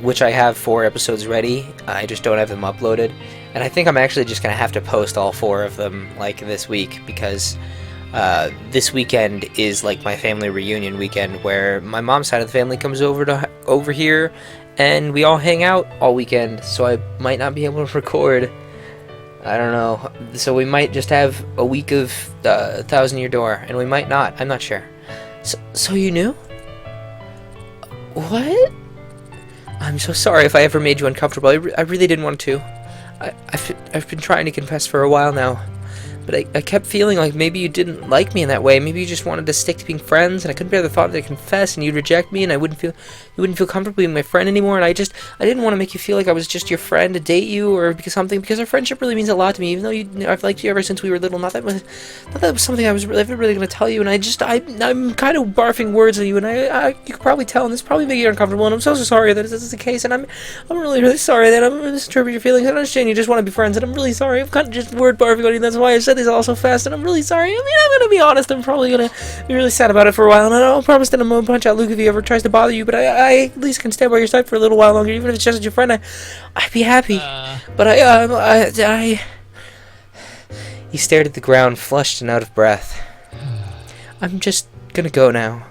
which I have 4 episodes ready. I just don't have them uploaded. And I think I'm actually just going to have to post all 4 of them, like, this week, because This weekend is like my family reunion weekend, where my mom's side of the family comes over here, and we all hang out all weekend. So I might not be able to record. I don't know. So we might just have a week of Thousand Year Door, and we might not. I'm not sure. So you knew? What? I'm so sorry if I ever made you uncomfortable. I really didn't want to. I've been trying to confess for a while now. But I kept feeling like maybe you didn't like me in that way. Maybe you just wanted to stick to being friends, and I couldn't bear the thought that I'd confess and you'd reject me, and you wouldn't feel comfortable being my friend anymore. And I didn't want to make you feel like I was just your friend to date you or because our friendship really means a lot to me. Even though I've liked you ever since we were little. Not that was something I was ever really going to tell you. And I'm kind of barfing words at you, and you could probably tell, and this probably make you uncomfortable. And I'm so sorry that this is the case, and I'm really sorry that I'm misinterpreting your feelings. I understand you just want to be friends, and I'm really sorry. I'm kind of just word barfing on you. That's why I said these all so fast, and I'm really sorry. I mean, I'm gonna be honest. I'm probably gonna be really sad about it for a while, and I don't promise that I'm gonna punch out Luke if he ever tries to bother you. But I at least can stand by your side for a little while longer, even if it's just as your friend. I'd be happy. But I. He stared at the ground, flushed and out of breath. I'm just gonna go now.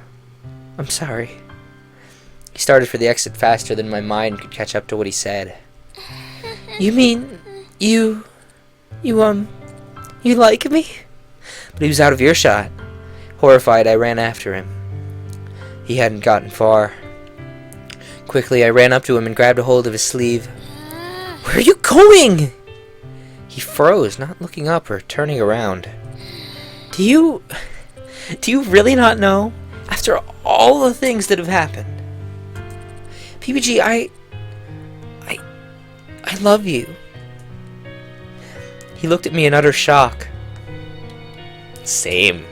I'm sorry. He started for the exit faster than my mind could catch up to what he said. You mean you like me? But he was out of earshot. Horrified, I ran after him. He hadn't gotten far. Quickly, I ran up to him and grabbed a hold of his sleeve. Where are you going? He froze, not looking up or turning around. Do you really not know? After all the things that have happened. PPG, I love you. He looked at me in utter shock. Same.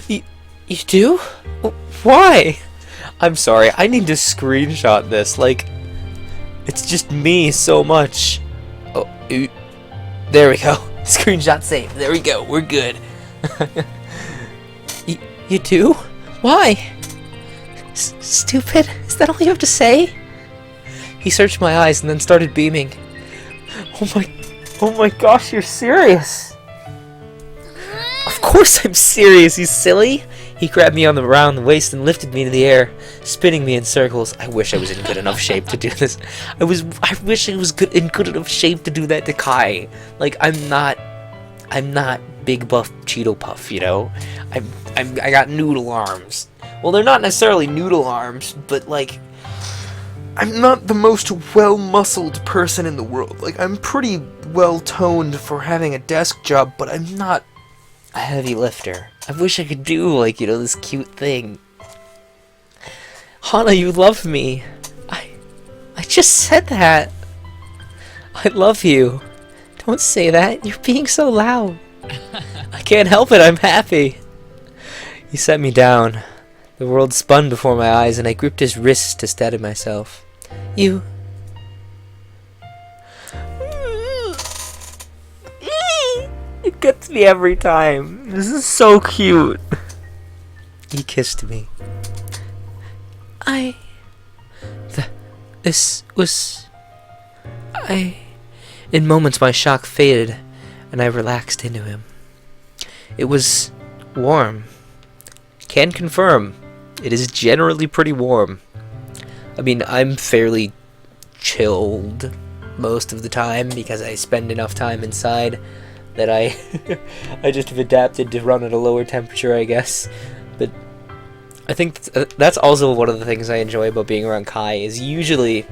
You do? Why? I'm sorry, I need to screenshot this. Like, it's just me so much. Oh, there we go. Screenshot saved. There we go. We're good. You do? Why? Stupid? Is that all you have to say? He searched my eyes and then started beaming. Oh my gosh, you're serious? Of course I'm serious, you silly! He grabbed me around the waist and lifted me into the air, spinning me in circles. I wish I was in good enough shape to do this. I wish I was in good enough shape to do that to Kai. Like, I'm not big buff Cheeto Puff, you know? I got noodle arms. Well, they're not necessarily noodle arms, but like, I'm not the most well-muscled person in the world. Like, I'm pretty well-toned for having a desk job, but I'm not a heavy lifter. I wish I could do, like, you know, this cute thing. Hana, you love me. I just said that. I love you. Don't say that. You're being so loud. I can't help it. I'm happy. He set me down. The world spun before my eyes, and I gripped his wrist to steady myself. You... It gets me every time. This is so cute. He kissed me. In moments my shock faded, and I relaxed into him. It was warm. Can confirm, it is generally pretty warm. I mean, I'm fairly chilled most of the time because I spend enough time inside that I just have adapted to run at a lower temperature, I guess. But I think that's also one of the things I enjoy about being around Kai is usually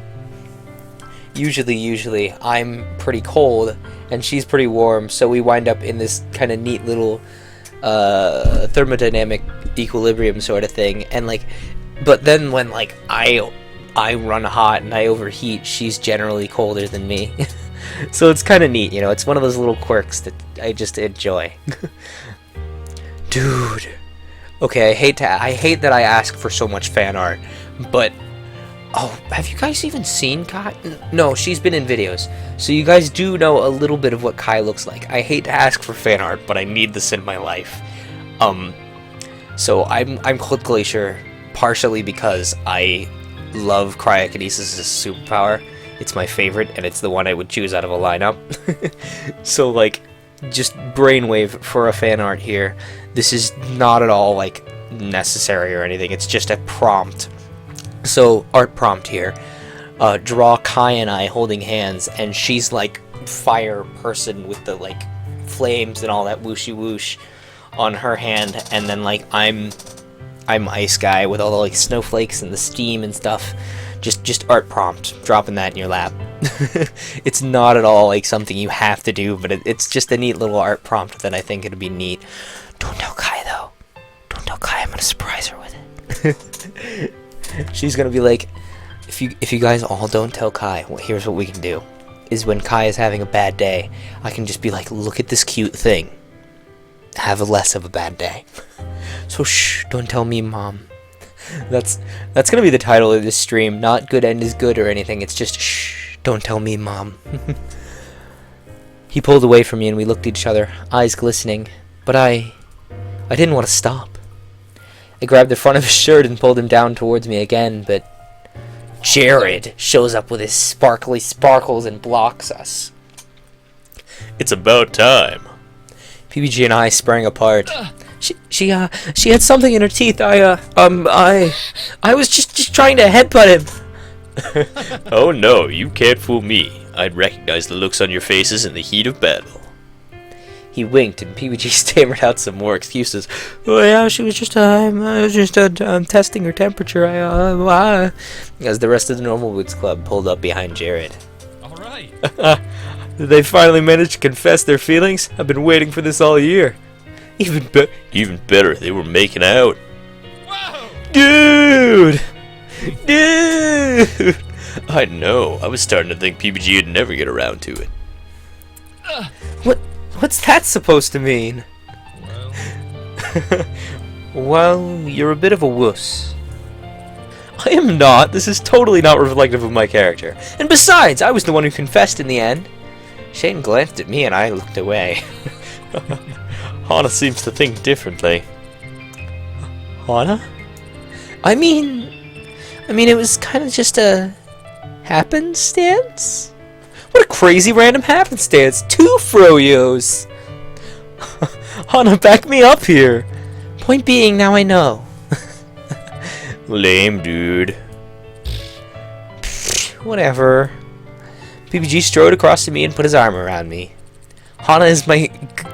I'm pretty cold and she's pretty warm, so we wind up in this kind of neat little thermodynamic equilibrium sort of thing. And like, but then when like I run hot and I overheat, she's generally colder than me. So it's kind of neat, you know. It's one of those little quirks that I just enjoy. Dude. Okay, I hate that I ask for so much fan art, but oh, have you guys even seen Kai? No, she's been in videos, so you guys do know a little bit of what Kai looks like. I hate to ask for fan art, but I need this in my life. So I'm Clip Glacier partially because I love cryokinesis as a superpower, It's my favorite, and it's the one I would choose out of a lineup. So, like, just brainwave for a fan art here. This is not at all, like, necessary or anything. It's just a prompt. So, art prompt here. Draw Kai and I holding hands, and she's, like, fire person with the, like, flames and all that whooshy whoosh on her hand, and then, like, I'm ice guy with all the, like, snowflakes and the steam and stuff. Just art prompt, dropping that in your lap. It's not at all like something you have to do, but it's just a neat little art prompt that I think it'd be neat. Don't tell Kai though. Don't tell Kai. I'm gonna surprise her with it. She's gonna be like, if you guys all don't tell Kai, well, here's what we can do. Is when Kai is having a bad day, I can just be like, look at this cute thing. Have a less of a bad day. So shh, don't tell me, Mom. That's gonna be the title of this stream. Not good end is good or anything. It's just shh, don't tell me, Mom. He pulled away from me and we looked at each other, eyes glistening. But I didn't want to stop. I grabbed the front of his shirt and pulled him down towards me again, but Jared shows up with his sparkly sparkles and blocks us. It's about time. PBG and I sprang apart. She had something in her teeth. I was just trying to headbutt him. Oh no, you can't fool me. I'd recognize the looks on your faces in the heat of battle. He winked, and PBG stammered out some more excuses. Oh yeah, she was just I was just testing her temperature. As the rest of the Normal Boots Club pulled up behind Jared. All right. They finally managed to confess their feelings. I've been waiting for this all year. Even better, they were making out. Whoa! Dude! I know. I was starting to think PBG would never get around to it. What's that supposed to mean? Well, Well, you're a bit of a wuss. I am not. This is totally not reflective of my character. And besides, I was the one who confessed in the end. Shane glanced at me and I looked away. Hana seems to think differently. Hana? I mean, it was kind of just a happenstance? What a crazy random happenstance. 2 froyos. Hana, back me up here. Point being, now I know. Lame, dude. Whatever. PBG strode across to me and put his arm around me. Hana is my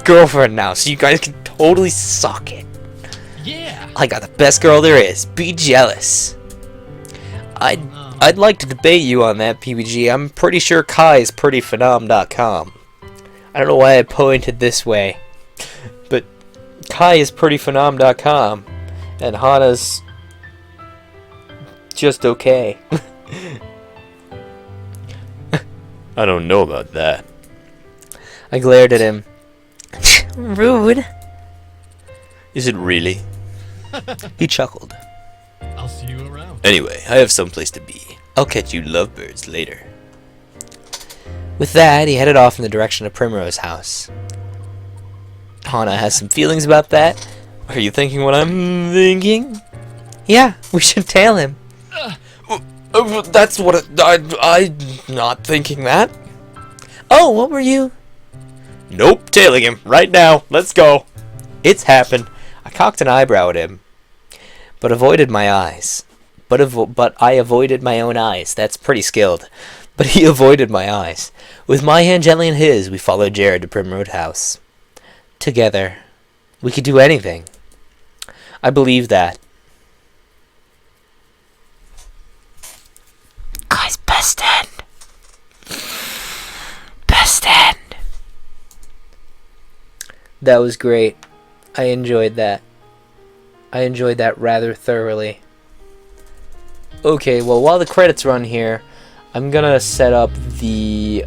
girlfriend now, so you guys can totally suck it. yeah. I got the best girl there is. Be jealous. I'd like to debate you on that, PBG. I'm pretty sure Kai is prettyphenom.com. I don't know why I pointed this way, but Kai is prettyphenom.com, and Hana's just okay. I don't know about that. I glared at him. Rude. Is it really? He chuckled. I'll see you around. Anyway, I have someplace to be. I'll catch you lovebirds later. With that, he headed off in the direction of Primrose House. Hana has some feelings about that. Are you thinking what I'm thinking? Yeah, we should tail him. That's what I'm not thinking that. Oh, what were you? Nope, tailing him right now. Let's go. It's happened. I cocked an eyebrow at him, but avoided my eyes. But I avoided my own eyes. That's pretty skilled. But he avoided my eyes. With my hand gently in his, we followed Jared to Primrose House. Together, we could do anything. I believe that. Guys, best end. Best end. That was great. I enjoyed that. I enjoyed that rather thoroughly. Okay, well, while the credits run here, I'm gonna set up the,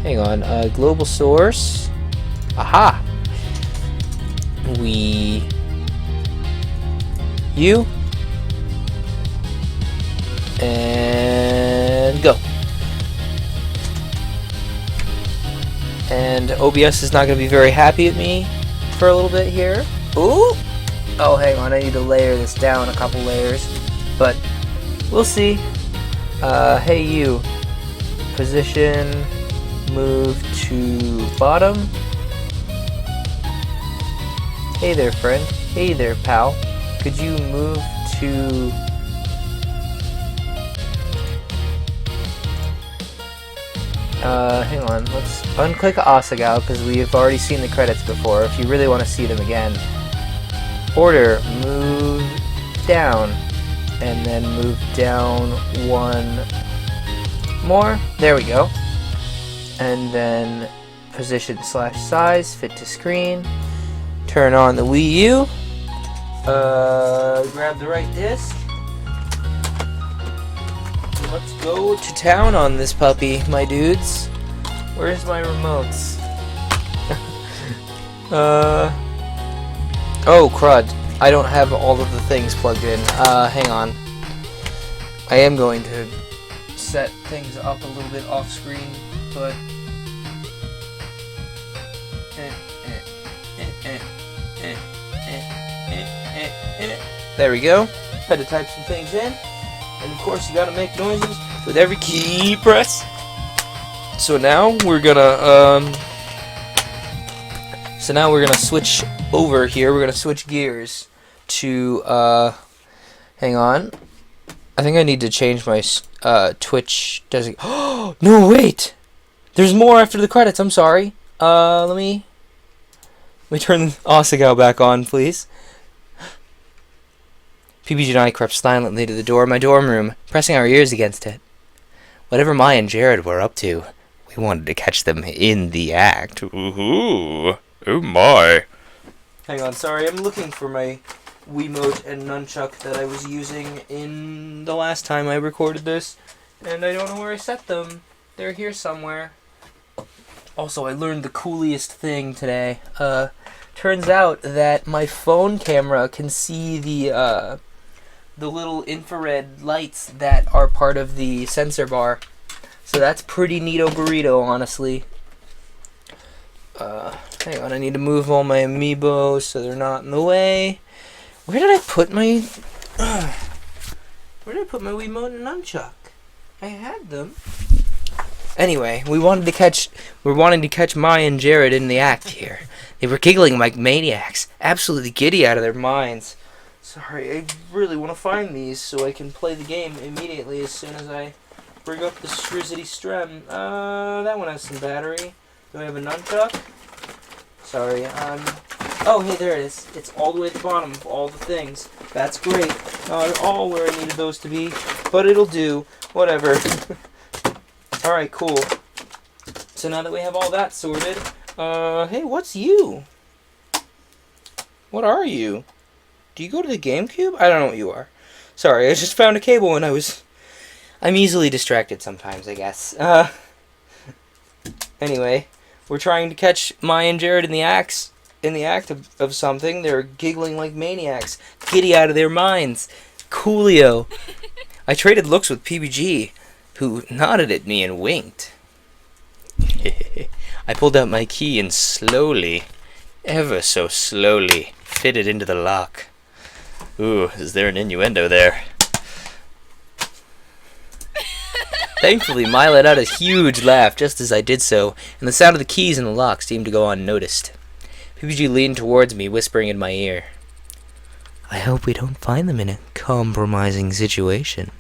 hang on, global source. Aha! You, and go. And OBS is not going to be very happy at me for a little bit here. Ooh! Oh, hang on, I need to layer this down a couple layers. But we'll see. Hey you. Position, move to bottom. Hey there, friend. Hey there, pal. Could you move to... hang on. Let's unclick Asagao because we've already seen the credits before. If you really want to see them again. Order, move down. And then move down one more. There we go. And then position / size, fit to screen. Turn on the Wii U. Grab the right disc. Let's go to town on this puppy, my dudes. Where's my remotes? Oh, crud. I don't have all of the things plugged in. Hang on. I am going to set things up a little bit off screen, but... There we go. Had to type some things in. And of course you gotta make noises with every key press. So now we're gonna switch over here. We're gonna switch gears to hang on. I think I need to change my Twitch designation. Oh no, wait! There's more after the credits. I'm sorry. Let me turn Asagao back on, please. PBG and I crept silently to the door of my dorm room, pressing our ears against it. Whatever Maya and Jared were up to, we wanted to catch them in the act. Ooh. Oh my. Hang on, sorry, I'm looking for my Wiimote and nunchuck that I was using in the last time I recorded this, and I don't know where I set them. They're here somewhere. Also, I learned the coolest thing today. Turns out that my phone camera can see the little infrared lights that are part of the sensor bar. So that's pretty neato burrito, honestly. Hang on, I need to move all my amiibos so they're not in the way. Where did I put my Wiimote and nunchuck? I had them. Anyway, we're wanting to catch Maya and Jared in the act here. They were giggling like maniacs, absolutely giddy out of their minds. Sorry, I really want to find these so I can play the game immediately as soon as I bring up the Shrizity Strem. That one has some battery. Do I have a nunchuck? Sorry, oh, hey, there it is. It's all the way at the bottom of all the things. That's great. Not all where I needed those to be, but it'll do. Whatever. Alright, cool. So now that we have all that sorted, hey, what's you? What are you? Do you go to the GameCube? I don't know what you are. Sorry, I just found a cable and I'm easily distracted sometimes, I guess. Anyway, we're trying to catch Maya and Jared in the act of something. They're giggling like maniacs, giddy out of their minds. Coolio. I traded looks with PBG, who nodded at me and winked. I pulled out my key and slowly, ever so slowly, fit it into the lock. Ooh, is there an innuendo there? Thankfully, Maya let out a huge laugh just as I did so, and the sound of the keys in the lock seemed to go unnoticed. PBG leaned towards me, whispering in my ear, "I hope we don't find them in a compromising situation."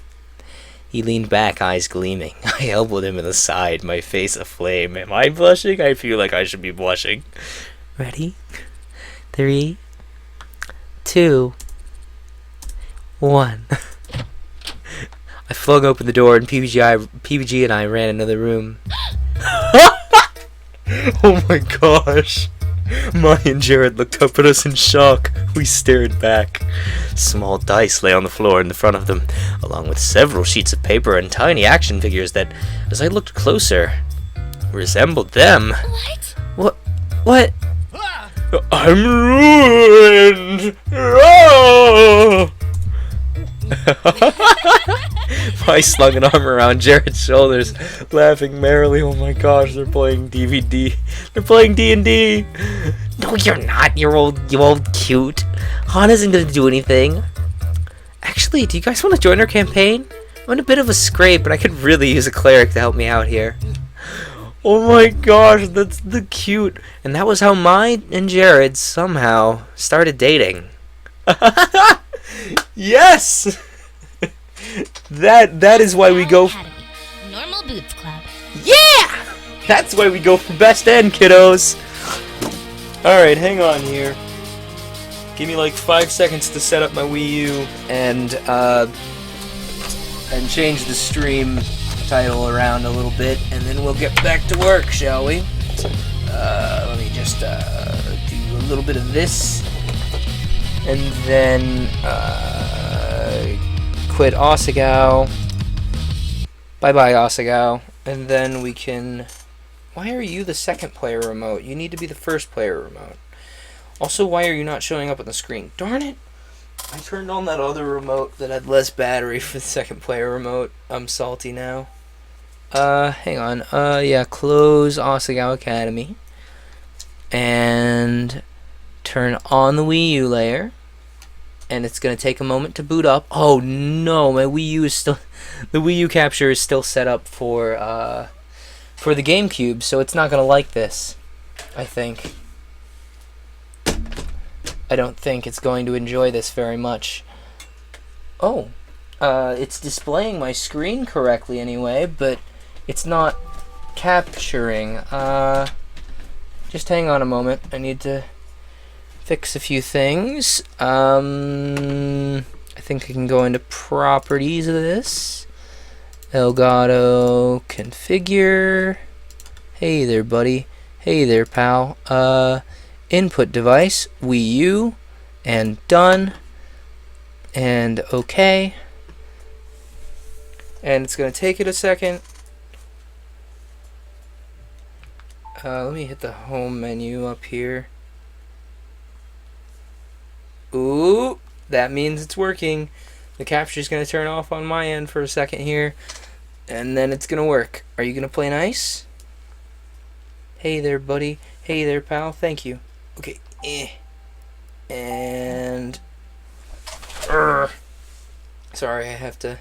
He leaned back, eyes gleaming. I elbowed him in the side, my face aflame. Am I blushing? I feel like I should be blushing. Ready? 3, 2, 1. I flung open the door and PBG and I ran into the room. Oh my gosh. Maya and Jared looked up at us in shock. We stared back. Small dice lay on the floor in front of them, along with several sheets of paper and tiny action figures that, as I looked closer, resembled them. What? What? I'm ruined! Oh! I slung an arm around Jared's shoulders, laughing merrily. Oh my gosh, they're playing DVD. They're playing D&D. No, you're not. You old cute. Han isn't gonna do anything. Actually, do you guys want to join our campaign? I'm in a bit of a scrape, and I could really use a cleric to help me out here. Oh my gosh, that's the cute. And that was how mine and Jared somehow started dating. Yes! That is why we go. Academy. Normal Boots Club. Yeah! That's why we go for best end, kiddos. Alright, hang on here. Give me like 5 seconds to set up my Wii U and change the stream title around a little bit, and then we'll get back to work, shall we? Let me just do a little bit of this, and then quit Asagao. Bye-bye, Asagao. And then we can... Why are you the second player remote? You need to be the first player remote. Also, why are you not showing up on the screen? Darn it! I turned on that other remote that had less battery for the second player remote. I'm salty now. Hang on. Yeah, close Asagao Academy. And turn on the Wii U layer. And it's gonna take a moment to boot up. Oh no, my Wii U is still... The Wii U capture is still set up for the GameCube, so it's not gonna like this, I think. I don't think it's going to enjoy this very much. Oh, it's displaying my screen correctly anyway, but it's not capturing. Just hang on a moment. I need to fix a few things. I think I can go into properties of this. Elgato configure. Hey there, buddy. Hey there, pal. Input device, Wii U, and done, and okay. And it's gonna take it a second. Let me hit the home menu up here. Ooh, that means it's working. The capture's gonna turn off on my end for a second here, and then it's gonna work. Are you gonna play nice? Hey there, buddy. Hey there, pal. Thank you. Okay, and sorry, I have to.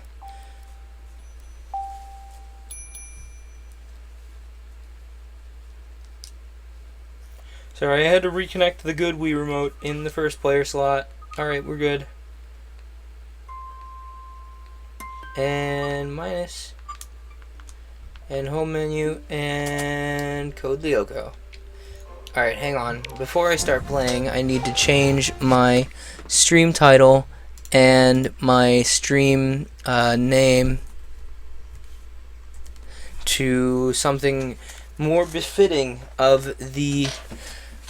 Sorry, I had to reconnect the good Wii remote in the first player slot. Alright, we're good. And minus. And home menu. And code Lyoko. Alright, hang on. Before I start playing, I need to change my stream title and my stream name to something more befitting of the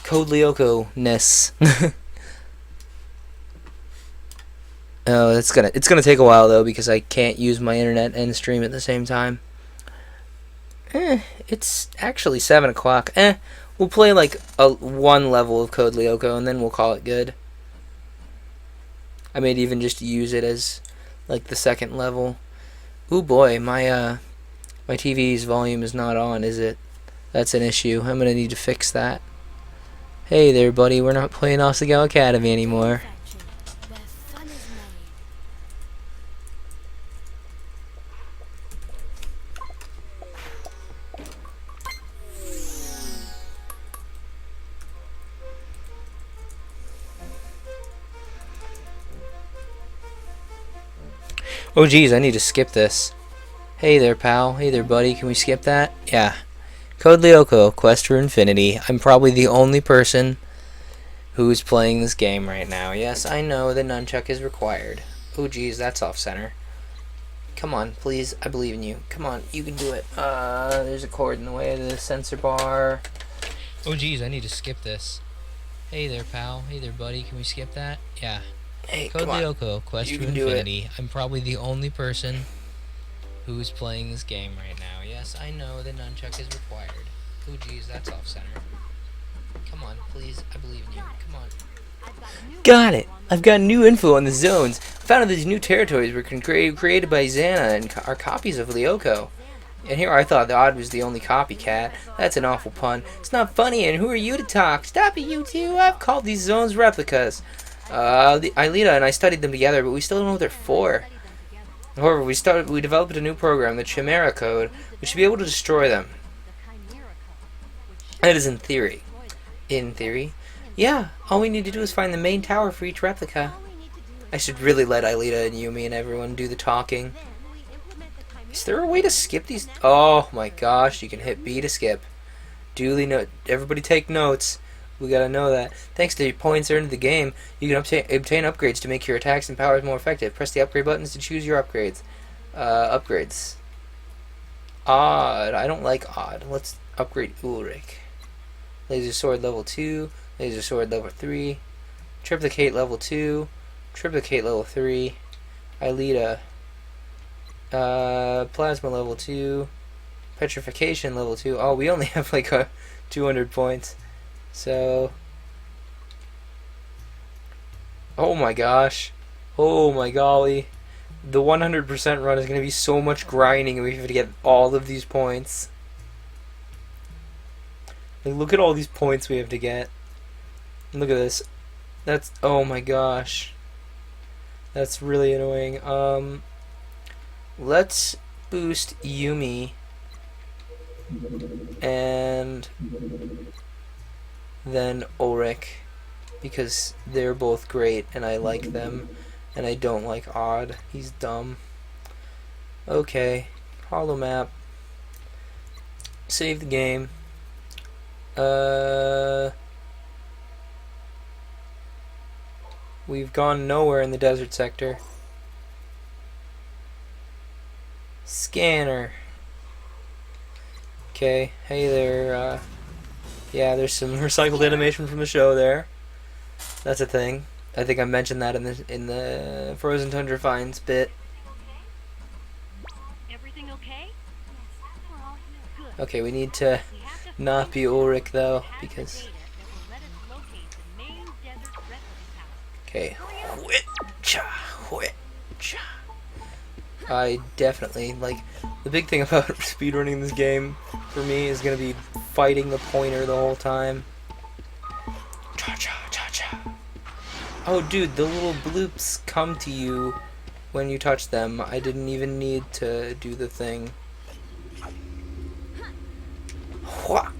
Code Lyoko-ness. Oh, it's gonna take a while though, because I can't use my internet and stream at the same time. It's actually 7 o'clock. We'll play like one level of Code Lyoko and then we'll call it good. I may even just use it as like the second level. Ooh boy, my TV's volume is not on, is it? That's an issue. I'm gonna need to fix that. Hey there, buddy. We're not playing Asagao Academy anymore. Oh geez, I need to skip this. Hey there, pal. Hey there, buddy. Can we skip that? Yeah. Code Lyoko, Quest for Infinity. I'm probably the only person who's playing this game right now. Yes, I know the nunchuck is required. Oh geez, that's off-center. Come on, please. I believe in you. Come on, you can do it. There's a cord in the way of the sensor bar. Oh geez, I need to skip this. Hey there, pal. Hey there, buddy. Can we skip that? Yeah. Hey, Code Lyoko, Quest for Infinity. I'm probably the only person who's playing this game right now. Yes, I know the nunchuck is required. Oh geez, that's off-center. Come on, please. I believe in you. Come on. Got it! I've got new info on the zones. I found out these new territories were created by Xana and are copies of Lyoko. And here I thought the Odd was the only copycat. That's an awful pun. It's not funny, and who are you to talk? Stop it, you two! I've called these zones replicas. Aelita and I studied them together, but we still don't know what they're for. However, we developed a new program, the Chimera Code. We should be able to destroy them. That is in theory. In theory. Yeah, all we need to do is find the main tower for each replica. I should really let Aelita and Yumi and everyone do the talking. Is there a way to skip these? Oh my gosh, you can hit B to skip. Duly note. Everybody take notes. We gotta know that. Thanks to your points earned in the game, you can obtain upgrades to make your attacks and powers more effective. Press the upgrade buttons to choose your upgrades. Upgrades. Odd. I don't like odd. Let's upgrade Ulrich. Laser sword level 2. Laser sword level 3. Triplicate level 2. Triplicate level 3. Aelita. Plasma level 2. Petrification level 2. Oh, we only have like 200 points. So, oh my gosh, oh my golly, the 100% run is going to be so much grinding and we have to get all of these points. Like, look at all these points we have to get. Look at this. That's, oh my gosh. That's really annoying. Let's boost Yumi and then Ulrich, because they're both great and I like them, and I don't like Odd. He's dumb. Okay, hollow map. Save the game. We've gone nowhere in the desert sector. Scanner. Okay, hey there, yeah, there's some recycled animation from the show there. That's a thing. I think I mentioned that in the Frozen Tundra Finds bit. Everything okay? Good. Okay, we need to not be Ulrich though, because okay. I definitely like the big thing about speedrunning this game for me is gonna be fighting the pointer the whole time. Cha cha cha cha. Oh, dude, the little bloops come to you when you touch them. I didn't even need to do the thing. Wha-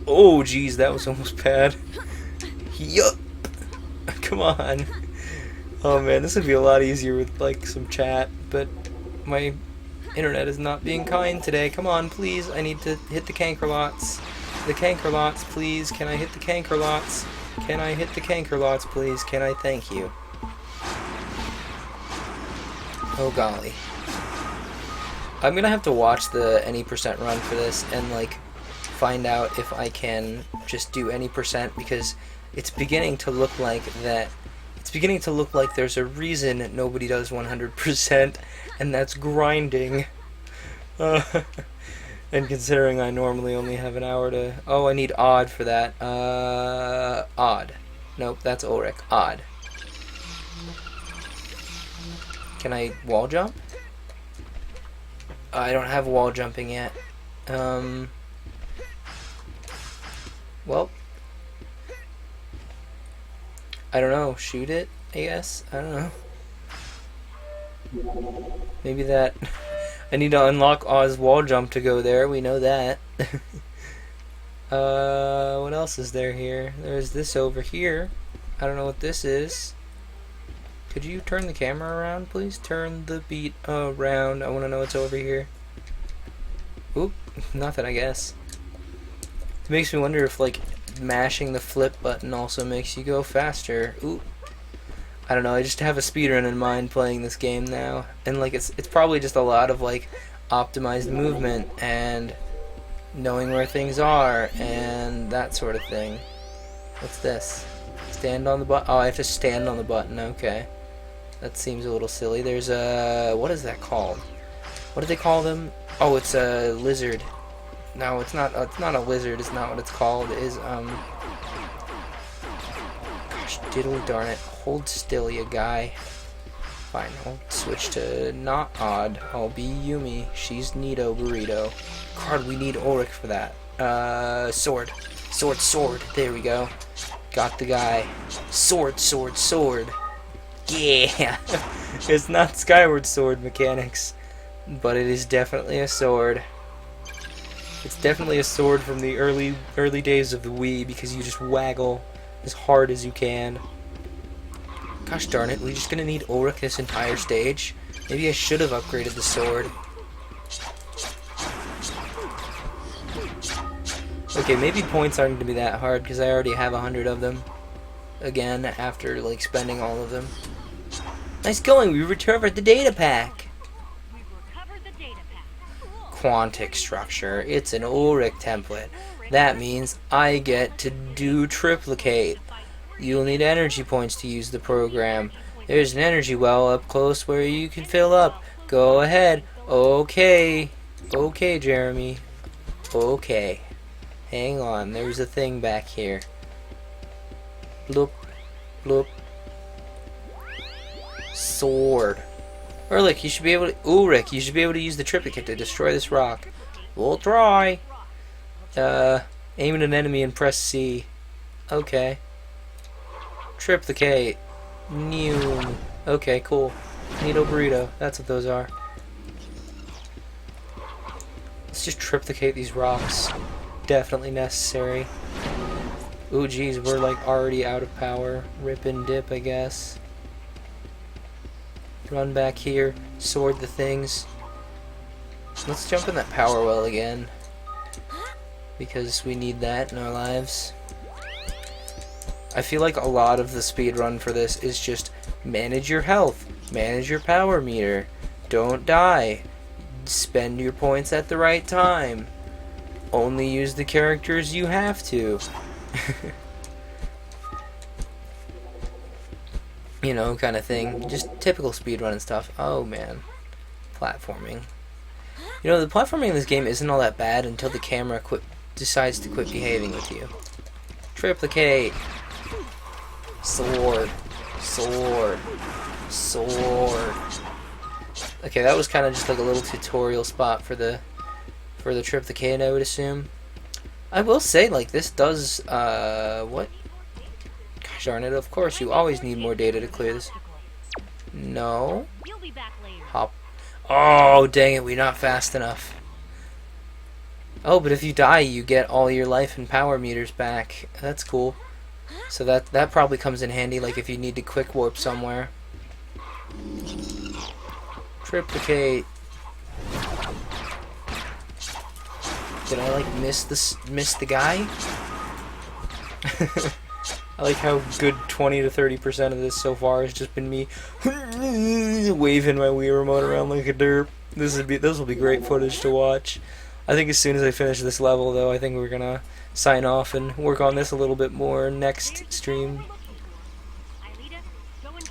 Oh, geez, that was almost bad. Yup. Come on. Oh man, this would be a lot easier with like some chat, but my internet is not being kind today. Come on, please. I need to hit the canker lots. The canker lots, please. Can I hit the canker lots? Can I hit the canker lots, please? Can I thank you? Oh golly. I'm gonna have to watch the any percent run for this and like find out if I can just do any percent, because it's beginning to look like that. It's beginning to look like there's a reason nobody does 100%, and that's grinding. And considering I normally only have an hour to... Oh, I need odd for that. Odd. Nope, that's Ulrich. Odd. Can I wall jump? I don't have wall jumping yet. Well, I don't know. Shoot it, I guess? I don't know. Maybe that... I need to unlock Oz wall jump to go there. We know that. What else is there here? There's this over here. I don't know what this is. Could you turn the camera around, please? Turn the beat around. I want to know what's over here. Oop, nothing, I guess. It makes me wonder if, like, mashing the flip button also makes you go faster. Oop. I don't know, I just have a speedrun in mind playing this game now. And, like, it's probably just a lot of, like, optimized movement and knowing where things are and that sort of thing. What's this? Stand on the button? Oh, I have to stand on the button, okay. That seems a little silly. There's a... What is that called? What do they call them? Oh, it's a lizard. No, it's not a lizard. It's not what it's called. It is, Gosh, diddly darn it. Hold still, you guy. Fine, I'll switch to not odd. I'll be Yumi. She's Neato Burrito. God, we need Ulrich for that. Sword. Sword, sword. There we go. Got the guy. Sword, sword, sword. Yeah! It's not Skyward Sword mechanics, but it is definitely a sword. It's definitely a sword from the early days of the Wii because you just waggle as hard as you can. Gosh darn it, we're just gonna need Ulrich this entire stage. Maybe I should have upgraded the sword. Okay, maybe points aren't gonna be that hard because I already have 100 of them. Again, after like spending all of them. Nice going, we recovered the data pack. We've recovered the data pack. Quantic structure. It's an Ulrich template. That means I get to do triplicate. You'll need energy points to use the program. There's an energy well up close where you can fill up. Go ahead. Okay. Okay, Jeremy. Okay. Hang on. There's a thing back here. Bloop. Bloop. Sword. Ulrich, you should be able to use the triplicate to destroy this rock. We'll try. Aim at an enemy and press C. Okay. Triplicate. New. Okay, cool. Needle burrito. That's what those are. Let's just triplicate these rocks. Definitely necessary. Ooh, geez, we're like already out of power. Rip and dip, I guess. Run back here. Sword the things. Let's jump in that power well again. Because we need that in our lives. I feel like a lot of the speed run for this is just manage your health, manage your power meter, don't die, spend your points at the right time, only use the characters you have to. You know, kind of thing. Just typical speedrun and stuff. Oh man. Platforming. You know, the platforming in this game isn't all that bad until the camera decides to quit behaving with you. Triplicate. Sword. Sword. Sword. Okay, that was kind of just like a little tutorial spot for the triplicate, I would assume. I will say, like, this does, what? Gosh darn it, of course, you always need more data to clear this. No. You'll be back later. Hop. Oh, dang it, we're not fast enough. Oh, but if you die, you get all your life and power meters back. That's cool. So that probably comes in handy, like if you need to quick warp somewhere. Triplicate. Did I like miss the guy? I like how good 20 to 30% of this so far has just been me waving my Wii remote around like a derp. This will be great footage to watch. I think as soon as I finish this level, though, I think we're gonna sign off and work on this a little bit more next stream.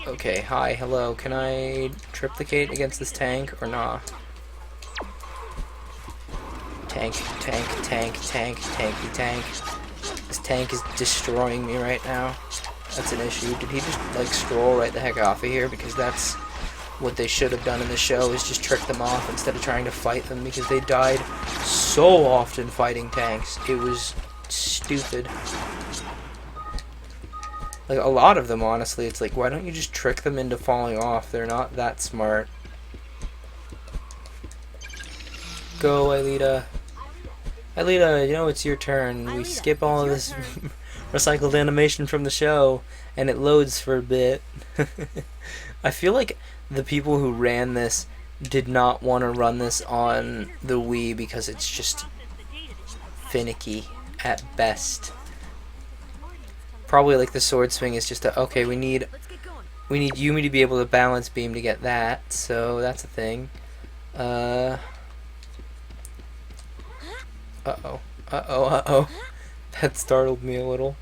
Okay, hi, hello. Can I triplicate against this tank or nah? Tank, tank, tank, tank, tanky tank. This tank is destroying me right now. That's an issue. Did he just, like, stroll right the heck off of here? Because that's what they should have done in the show, is just trick them off instead of trying to fight them, because they died so often fighting tanks. It was stupid. Like, a lot of them, honestly. It's like, why don't you just trick them into falling off? They're not that smart. Go, Aelita. Aelita, you know it's your turn. We skip all of this recycled animation from the show, and it loads for a bit. I feel like the people who ran this did not want to run this on the Wii because it's just finicky at best. Probably like the sword swing is just a, okay, we need Yumi to be able to balance beam to get that, so that's a thing. Uh-oh. That startled me a little.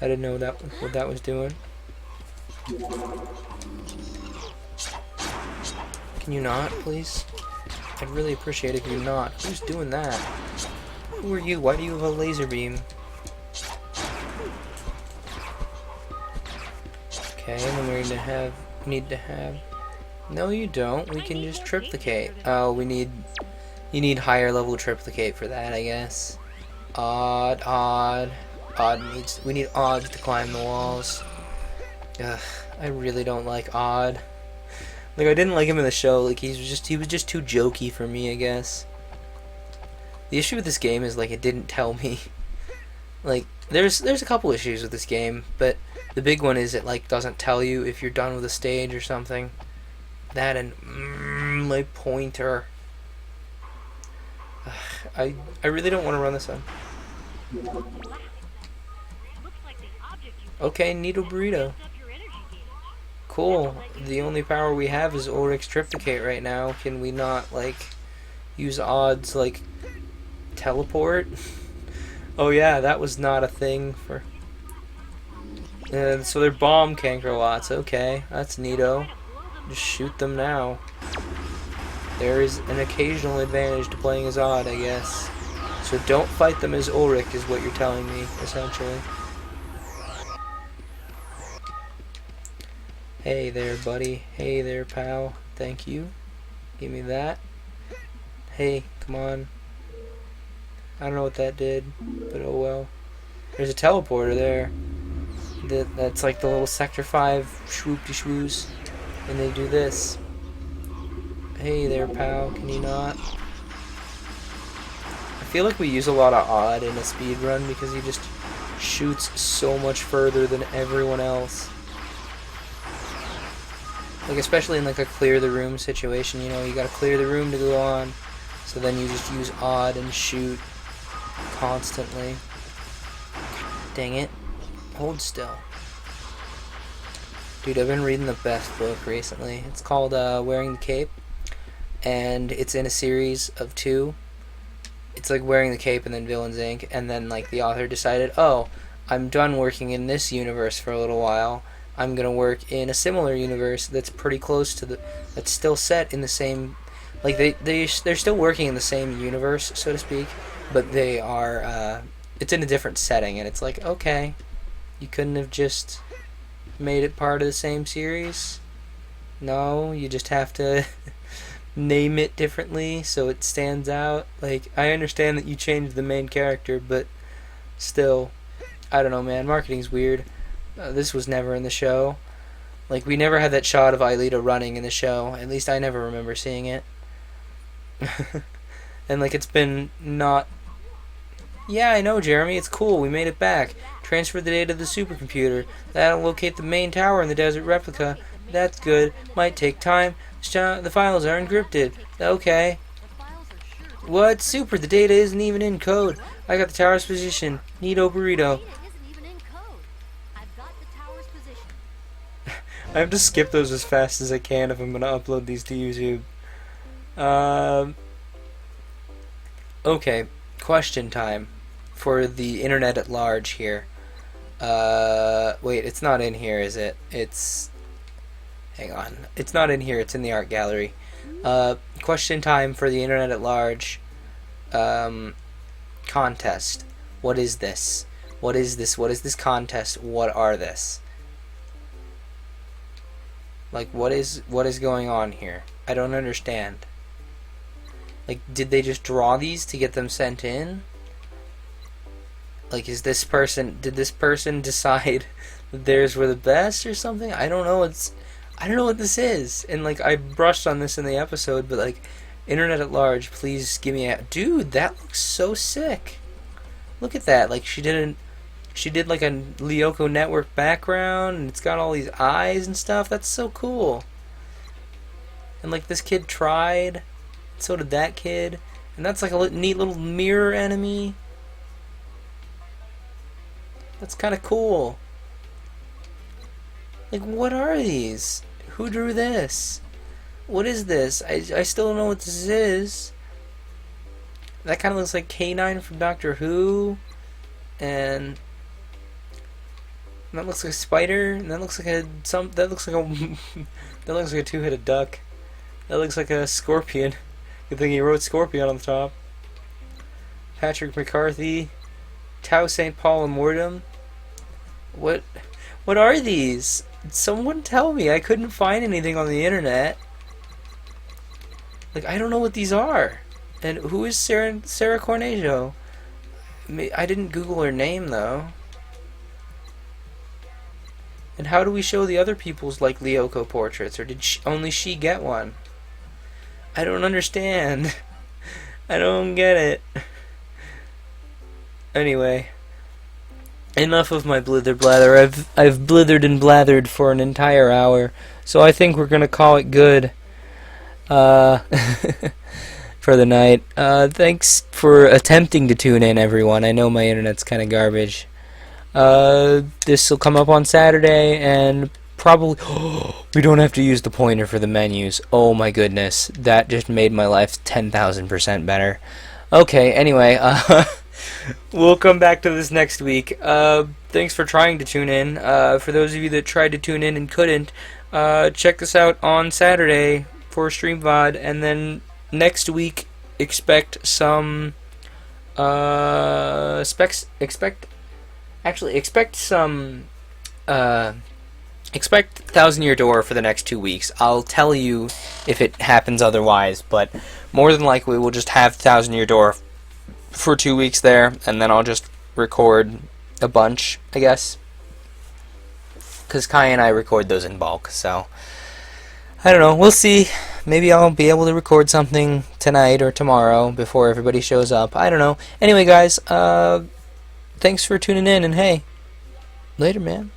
I didn't know what that was doing. Can you not, please? I'd really appreciate it if you're not. Who's doing that? Who are you? Why do you have a laser beam? Okay, and then we're gonna need to have... No, you don't. We can just triplicate. Oh, you need higher level triplicate for that, I guess. We need odds to climb the walls. Ugh, I really don't like Odd. Like, I didn't like him in the show. Like, he was just too jokey for me, I guess. The issue with this game is, like, it didn't tell me. Like, there's a couple issues with this game, but the big one is it, like, doesn't tell you if you're done with a stage or something. That and my pointer. I really don't want to run this one. Looks like the object you Okay, Needle Burrito. up your energy gauge. Cool. The only power we have is Ulrich's Triplicate right now. Can we not, like, use Odd's, like, teleport? Oh yeah, that was not a thing for... so they're bomb Cankerlots. Okay, that's neato. Just shoot them now. There is an occasional advantage to playing as Odd, I guess. So don't fight them as Ulrich, is what you're telling me, essentially. Hey there, buddy. Hey there, pal. Thank you. Give me that. Hey, come on. I don't know what that did, but oh well. There's a teleporter there. That's like the little Sector 5 swoop-de-swoos. And they do this. Hey there, pal. Can you not? I feel like we use a lot of Odd in a speed run because he just shoots so much further than everyone else. Like, especially in like a clear the room situation, you know, you gotta clear the room to go on. So then you just use Odd and shoot constantly. Dang it. Hold still. Dude, I've been reading the best book recently. It's called Wearing the Cape. And it's in a series of 2. It's like Wearing the Cape and then Villains Inc. And then like the author decided, oh, I'm done working in this universe for a little while. I'm gonna work in a similar universe that's pretty close to that's still set in the same, like they're still working in the same universe, so to speak, but they are it's in a different setting, and it's like, okay, you couldn't have just made it part of the same series? No, you just have to name it differently so it stands out. Like, I understand that you changed the main character, but still, I don't know, man, marketing's weird. This was never in the show. Like, we never had that shot of Aelita running in the show. At least I never remember seeing it. And, like, it's been not... Yeah, I know, Jeremy. It's cool. We made it back. Transfer the data to the supercomputer. That'll locate the main tower in the desert replica. That's good. Might take time. The files are encrypted. Okay. What? Super. The data isn't even in code. I got the tower's position. Neato burrito. I have to skip those as fast as I can if I'm going to upload these to YouTube. Okay, question time for the internet at large here. Wait, it's not in here, is it? Hang on. It's not in here, it's in the art gallery. Question time for the internet at large. Contest. What is this? What is this? What is this contest? What are this? Like, what is going on here? I don't understand. Like, did they just draw these to get them sent in? Like, did this person decide that theirs were the best or something? I don't know. I don't know what this is. And like, I brushed on this in the episode, but like, internet at large, please give me a... Dude, that looks so sick. Look at that. Like, she did like a Lyoko network background, and it's got all these eyes and stuff. That's so cool. And like, this kid tried, so did that kid, and that's like a neat little mirror enemy. That's kind of cool. Like, what are these? Who drew this? What is this? I still don't know what this is. That kind of looks like K9 from Doctor Who, and that looks like a spider, and that looks like a that looks like a two-headed duck. That looks like a scorpion. Good thing he wrote Scorpion on the top. Patrick McCarthy, Tau St. Paul Immortum. What are these? Someone tell me. I couldn't find anything on the internet. Like, I don't know what these are. And who is Sarah Cornejo? I didn't Google her name though. And how do we show the other people's, like, Lyoko portraits? Or did only she get one? I don't understand. I don't get it. Anyway. Enough of my blither blather. I've blithered and blathered for an entire hour. So I think we're gonna call it good. For the night. Thanks for attempting to tune in, everyone. I know my internet's kind of garbage. This will come up on Saturday, and probably... we don't have to use the pointer for the menus. Oh my goodness. That just made my life 10,000% better. Okay, anyway, we'll come back to this next week. Thanks for trying to tune in. For those of you that tried to tune in and couldn't, check this out on Saturday for Stream VOD, and then next week expect some expect Thousand Year Door for the next 2 weeks. I'll tell you if it happens otherwise, but more than likely we'll just have Thousand Year Door for 2 weeks there, and then I'll just record a bunch, I guess, because Kai and I record those in bulk. So I don't know, we'll see. Maybe I'll be able to record something tonight or tomorrow before everybody shows up. I don't know. Anyway, guys, thanks for tuning in, and hey, later, man.